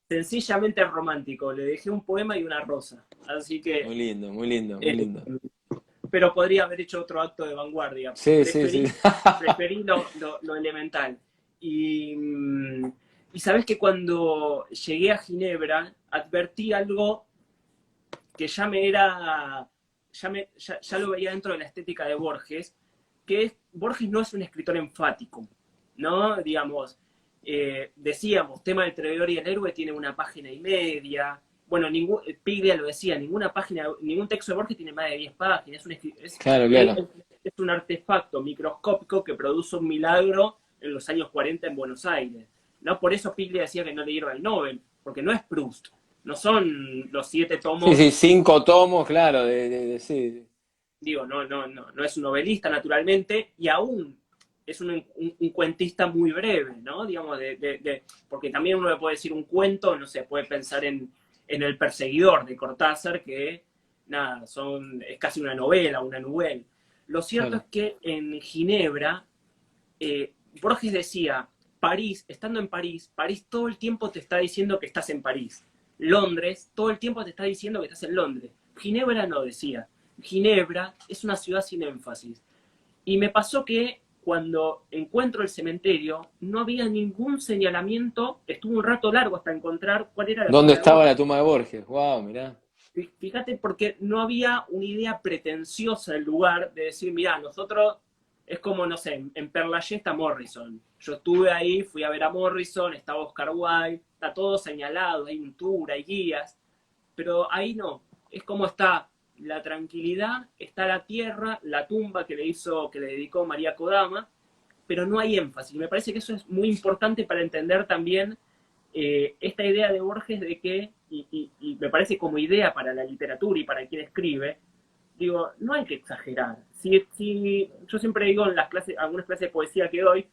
sencillamente romántico, le dejé un poema y una rosa, así que, Muy lindo, muy lindo, muy eh, lindo. pero podría haber hecho otro acto de vanguardia, Sí, sí, sí. preferí lo elemental. Y, y sabes que cuando llegué a Ginebra, advertí algo que ya me era, ya lo veía dentro de la estética de Borges, Borges no es un escritor enfático, ¿no? Digamos, decíamos, tema del traidor y el héroe tiene una página y media, bueno, Piglia lo decía, ninguna página, ningún texto de Borges tiene más de 10 páginas, Claro, él claro. es un artefacto microscópico que produce un milagro en los años 40 en Buenos Aires, ¿no? Por eso Piglia decía que no le dieron el Nobel, porque no es Proust, no son los 7 Sí, sí, tomos, 5 tomos, claro, sí. digo, no es un novelista naturalmente, y aún es un cuentista muy breve, ¿no? Digamos, porque también uno le puede decir un cuento, no sé, puede pensar en El perseguidor de Cortázar, que nada, es casi una novela, una novela. Lo cierto es Claro. que en Ginebra, Borges decía, París, estando en París, París todo el tiempo te está diciendo que estás en París. Londres, todo el tiempo te está diciendo que estás en Londres. Ginebra no decía. Ginebra es una ciudad sin énfasis. Y me pasó que cuando encuentro el cementerio, no había ningún señalamiento, estuvo un rato largo hasta encontrar cuál era la ¿Dónde tumba de estaba Borges. la tumba de Borges? Wow, mirá. Fíjate, porque no había una idea pretenciosa del lugar de decir, mira, nosotros es como, no sé, en Perlayé está Morrison. Yo estuve ahí, fui a ver a Morrison, estaba Oscar Wilde, está todo señalado, hay un tour, hay guías, pero ahí no. Es como está la tranquilidad, está la tierra, la tumba que le dedicó María Kodama, pero no hay énfasis. Me parece que eso es muy importante para entender también esta idea de Borges de que, y me parece como idea para la literatura y para quien escribe, digo, no hay que exagerar. Si yo siempre digo en las clases, algunas clases de poesía que doy,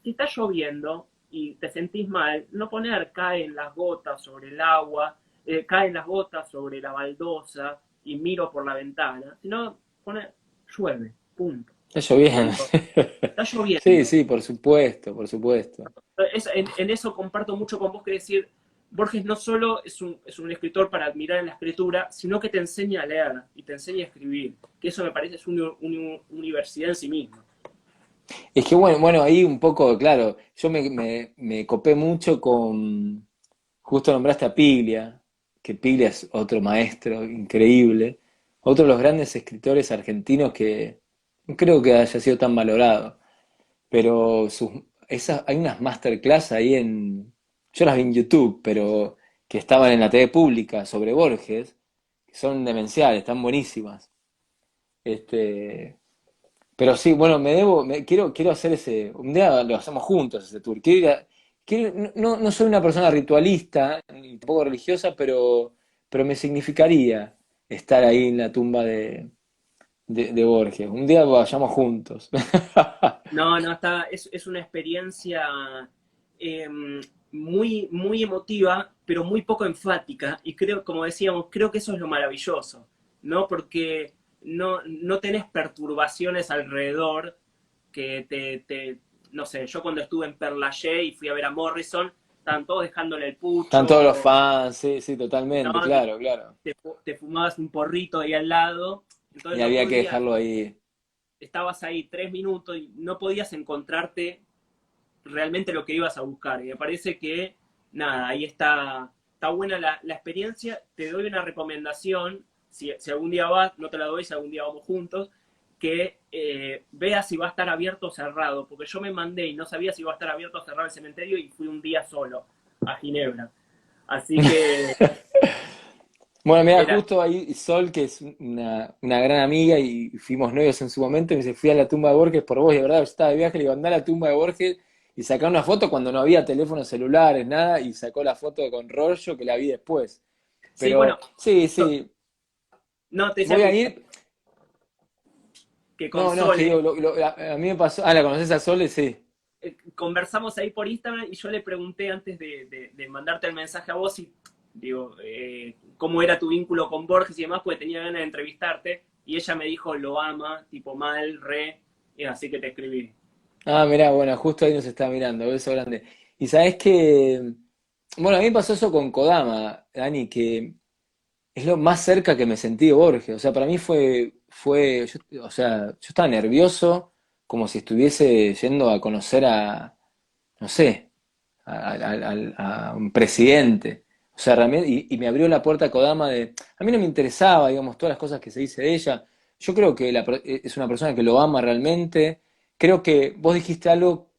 si está lloviendo y te sentís mal, no poner caen las gotas sobre el agua, caen las gotas sobre la baldosa y miro por la ventana, sino poner llueve, punto. Está lloviendo. Digo, está Sí, lloviendo. sí, por supuesto, por supuesto. En eso comparto mucho con vos que decir, Borges no solo es un escritor para admirar en la escritura, sino que te enseña a leer y te enseña a escribir, que eso me parece es una universidad en sí misma. Es que bueno, ahí un poco, claro, yo me copé mucho justo nombraste a Piglia, que Piglia es otro maestro increíble, otro de los grandes escritores argentinos que no creo que haya sido tan valorado, pero hay unas masterclass ahí yo las vi en YouTube, pero que estaban en la TV pública sobre Borges, que son demenciales, están buenísimas. Este, pero sí, bueno, quiero hacer un día lo hacemos juntos ese tour. No soy una persona ritualista, ni tampoco religiosa, pero me significaría estar ahí en la tumba de Borges. Un día vayamos juntos. No, es una experiencia eh, muy emotiva, pero muy poco enfática, y creo, como decíamos, creo que eso es lo maravilloso, ¿no? Porque no tenés perturbaciones alrededor, que no sé, yo cuando estuve en Perlage y fui a ver a Morrison, estaban todos dejándole el Están todos los pucho, fans, sí, sí, ¿no? totalmente, claro, claro. Te fumabas un porrito ahí al lado, entonces Y no había que podías, dejarlo ahí. estabas ahí 3 minutos y no podías encontrarte realmente lo que ibas a buscar. Y me parece que, nada, ahí está buena la experiencia. Te doy una recomendación, si algún día vas, no te la doy, si algún día vamos juntos, que veas si va a estar abierto o cerrado, porque yo me mandé y no sabía si iba a estar abierto o cerrado el cementerio y fui un día solo a Ginebra. Así que Bueno, mira, era, justo ahí Sol, que es una gran amiga y fuimos novios en su momento, me dice, fui a la tumba de Borges por vos, y de verdad, yo estaba de viaje, le iba a andar a la tumba de Borges y sacar una foto cuando no había teléfonos celulares, nada, y sacó la foto con rollo que la vi después. sí, Pero bueno, sí, sí, no te decía voy a ir. que con No, no, es que Sole digo, a mí me pasó. Ah, ¿la conoces a Sole? Sí. conversamos ahí por Instagram y yo le pregunté antes de mandarte el mensaje a vos y digo, cómo era tu vínculo con Borges y demás, porque tenía ganas de entrevistarte y ella me dijo, lo ama, tipo mal, re, y así que te escribí. Ah, mirá, bueno, justo ahí nos está mirando, beso grande. Y sabés que, bueno, a mí me pasó eso con Kodama, Dani, que es lo más cerca que me sentí de Borges. O sea, para mí o sea, yo estaba nervioso, como si estuviese yendo a conocer a, no sé, a un presidente. O sea, realmente, y me abrió la puerta a Kodama de, a mí no me interesaba, digamos, todas las cosas que se dice de ella. Yo creo que es una persona que lo ama realmente. Creo que vos dijiste algo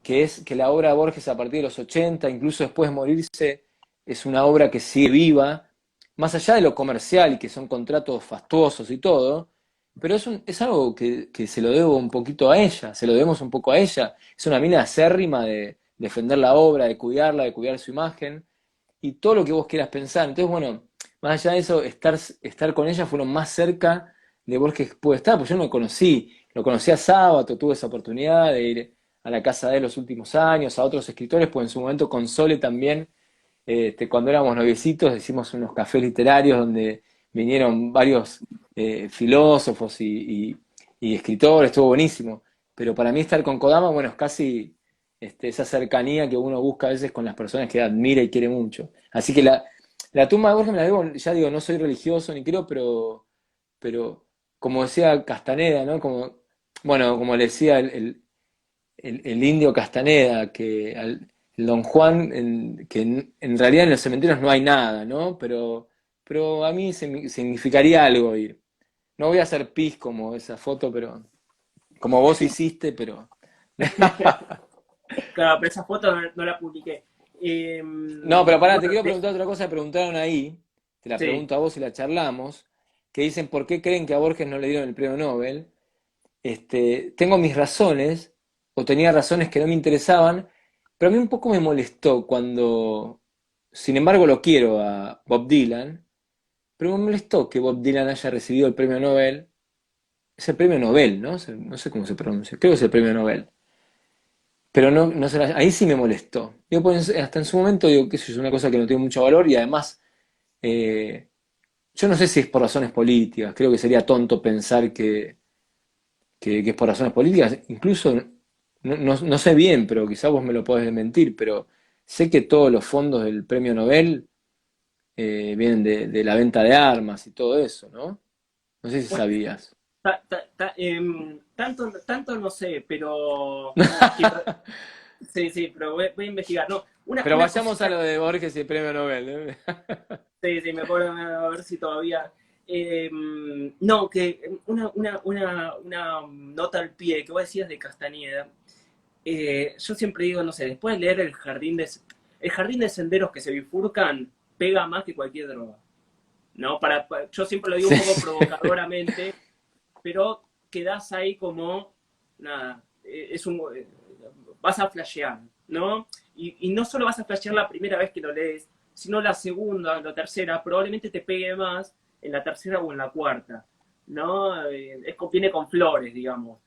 que es que la obra de Borges a partir de los 80 incluso después de morirse, es una obra que sigue viva, más allá de lo comercial y que son contratos fastuosos y todo, pero es algo que se lo debo un poquito a ella, se lo debemos un poco a ella. Es una mina acérrima de defender la obra, de cuidarla, de cuidar su imagen y todo lo que vos quieras pensar. Entonces, bueno, más allá de eso, estar con ella fue lo más cerca de Borges que pude estar, porque yo no lo conocí a Sábato, tuve esa oportunidad de ir a la casa de él los últimos años, a otros escritores, pues en su momento con Sole también, cuando éramos noviecitos, hicimos unos cafés literarios donde vinieron varios filósofos y escritores, estuvo buenísimo. Pero para mí estar con Kodama, bueno, es casi esa cercanía que uno busca a veces con las personas que admira y quiere mucho. Así que la tumba de Borges me la debo, ya digo, no soy religioso ni creo, pero como decía Castaneda, ¿no? Como, bueno, como le decía el indio Castaneda, el Don Juan, que en realidad en los cementerios no hay nada, ¿no? Pero a mí significaría algo ir. No voy a hacer pis como esa foto, pero como vos hiciste, pero... Claro, pero esa foto no la publiqué. No, pero pará, te Bueno, quiero preguntar otra cosa, preguntaron ahí, te la sí, pregunto a vos y la charlamos, que dicen por qué creen que a Borges no le dieron el premio Nobel. Tengo mis razones, o tenía razones que no me interesaban, pero a mí un poco me molestó cuando, sin embargo lo quiero a Bob Dylan, pero me molestó que Bob Dylan haya recibido el premio Nobel. Es el premio Nobel, ¿no? No sé cómo se pronuncia, creo que es el premio Nobel. Pero no ahí sí me molestó. Digo, pues, hasta en su momento digo que eso es una cosa que no tiene mucho valor y además eh, yo no sé si es por razones políticas, creo que sería tonto pensar que es por razones políticas, incluso no sé bien, pero quizá vos me lo podés desmentir, pero sé que todos los fondos del premio Nobel vienen de la venta de armas y todo eso, ¿no? No sé si bueno, sabías. tanto no sé, pero quiero, sí, sí, pero voy a investigar. No, Pero una vayamos a cosita. lo de Borges y el premio Nobel. Sí, sí, me puedo a ver si todavía. No, que una nota al pie que vos decías de Castañeda. Yo siempre digo, no sé, después de leer el jardín de senderos que se bifurcan, pega más que cualquier droga. ¿No? Yo siempre lo digo un Sí, poco sí. provocadoramente, pero quedás ahí como, nada, vas a flashear, ¿no? Y no solo vas a flashear la primera vez que lo lees, sino la segunda, la tercera, probablemente te pegue más en la tercera o en la cuarta, ¿no? Viene con flores, digamos.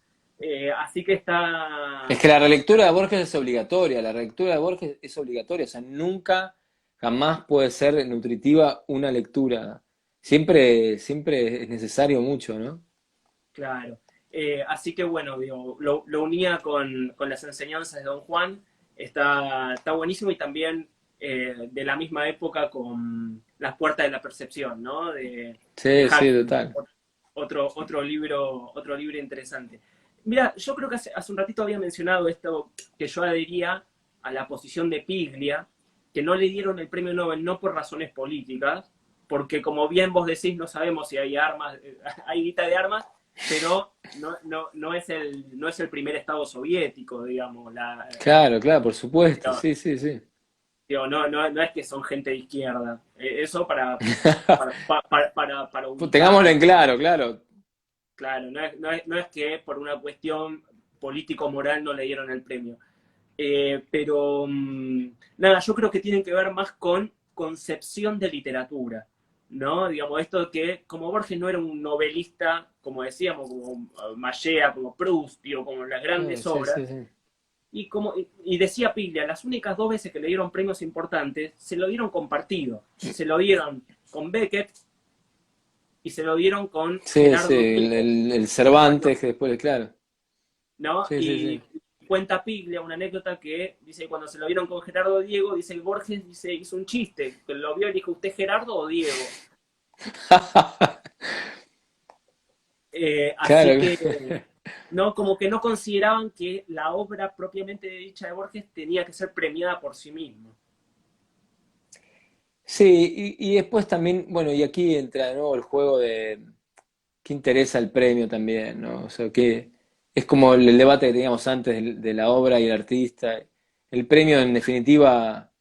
Así que Es está, que la relectura de Borges es obligatoria, la relectura de Borges es obligatoria, o sea, nunca, jamás puede ser nutritiva una lectura. Siempre es necesario mucho, ¿no? claro. Así que bueno, digo, lo unía con las enseñanzas de Don Juan, está buenísimo y también de la misma época con Las Puertas de la Percepción, ¿no? De Sí, sí, Hacking, total. otro libro interesante. Mira, yo creo que hace un ratito había mencionado esto, que yo adhería a la posición de Piglia, que no le dieron el premio Nobel no por razones políticas, porque como bien vos decís, no sabemos si hay armas, hay guita de armas, pero no es el primer Estado soviético, digamos. Claro, claro, por supuesto, sí, sí, sí. Digo, no es que son gente de izquierda. Eso para Pues tengámoslo ubicar. en claro, claro. Claro, no es que por una cuestión político-moral no le dieron el premio. Pero nada, yo creo que tienen que ver más con concepción de literatura, ¿no? Digamos, esto que como Borges no era un novelista, como decíamos, como Mallea, como Proust, digo, como las grandes Sí, obras, sí, sí. y decía Piglia, las únicas dos veces que le dieron premios importantes, se lo dieron compartido. Se lo dieron con Beckett y se lo dieron con Sí, sí, Gerardo Diego, el cuando, Cervantes, que después, claro. ¿no? Sí, sí, Y sí. cuenta Piglia una anécdota que dice que cuando se lo vieron con Gerardo Diego, dice que Borges hizo un chiste, que lo vio y dijo, ¿usted es Gerardo o Diego? Claro, Así que, no, como que no consideraban que la obra propiamente dicha de Borges tenía que ser premiada por sí misma. sí, y después también, bueno, y aquí entra de nuevo el juego de qué interesa el premio también, ¿no? O sea, que es como el debate que teníamos antes de la obra y el artista. El premio, en definitiva,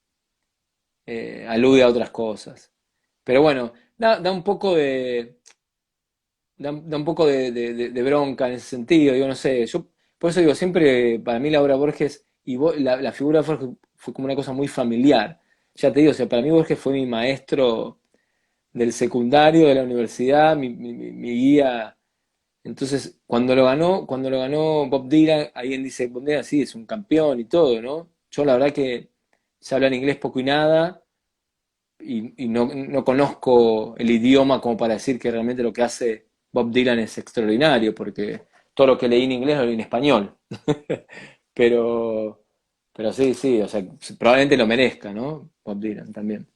alude a otras cosas. Pero bueno, da un poco da un poco de bronca en ese sentido. Digo, no sé, yo por eso digo, siempre para mí la obra Borges y la figura de Borges fue como una cosa muy familiar. Ya te digo, o sea, para mí Borges fue mi maestro del secundario, de la universidad, mi guía. Entonces, cuando lo ganó Bob Dylan, alguien dice, Bob Dylan sí, es un campeón y todo, ¿no? Yo la verdad que se habla en inglés poco y nada, y no conozco el idioma como para decir que realmente lo que hace Bob Dylan es extraordinario, porque todo lo que leí en inglés lo leí en español. Pero, pero sí, sí, o sea, probablemente lo merezca, ¿no? Bob Dylan también.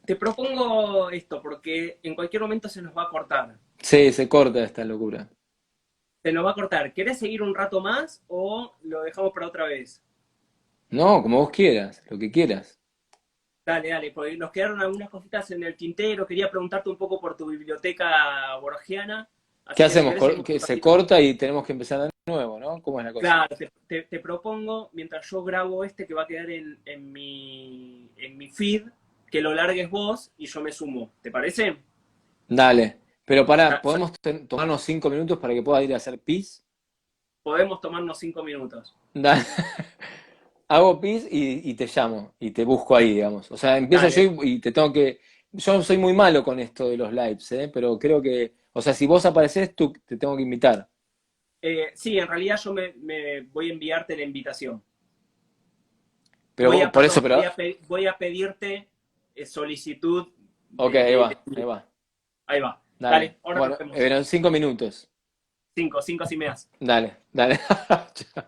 Te propongo esto, porque en cualquier momento se nos va a cortar. Sí, se corta esta locura. Se nos va a cortar. ¿Querés seguir un rato más o lo dejamos para otra vez? No, como vos quieras, lo que quieras. Dale, dale, porque nos quedaron algunas cositas en el tintero. Quería preguntarte un poco por tu biblioteca borgiana. ¿Qué Así que si hacemos? querés seguimos Que un se ratito. corta y tenemos que empezar de nuevo, ¿no? ¿Cómo es la cosa? Claro, te propongo, mientras yo grabo este que va a quedar en mi feed, que lo largues vos y yo me sumo. ¿Te parece? Dale. Pero pará, Ya, ¿podemos tomarnos 5 minutos para que pueda ir a hacer pis? podemos tomarnos 5 minutos. Dale. Hago pis y te llamo y te busco ahí, digamos. O sea, empiezo yo Dale. y te tengo que. Yo soy muy malo con esto de los lives, ¿eh? Pero creo que. O sea, si vos apareces, tú te tengo que invitar. Sí, en realidad yo me voy a enviarte la invitación. Por eso, pero. Voy a pedirte solicitud Ok, ahí de. va, ahí va. Ahí va. Dale. Dale, ahora nos Bueno, vemos. pero en 5 minutos. Cinco, así me das. Dale, dale. Chao.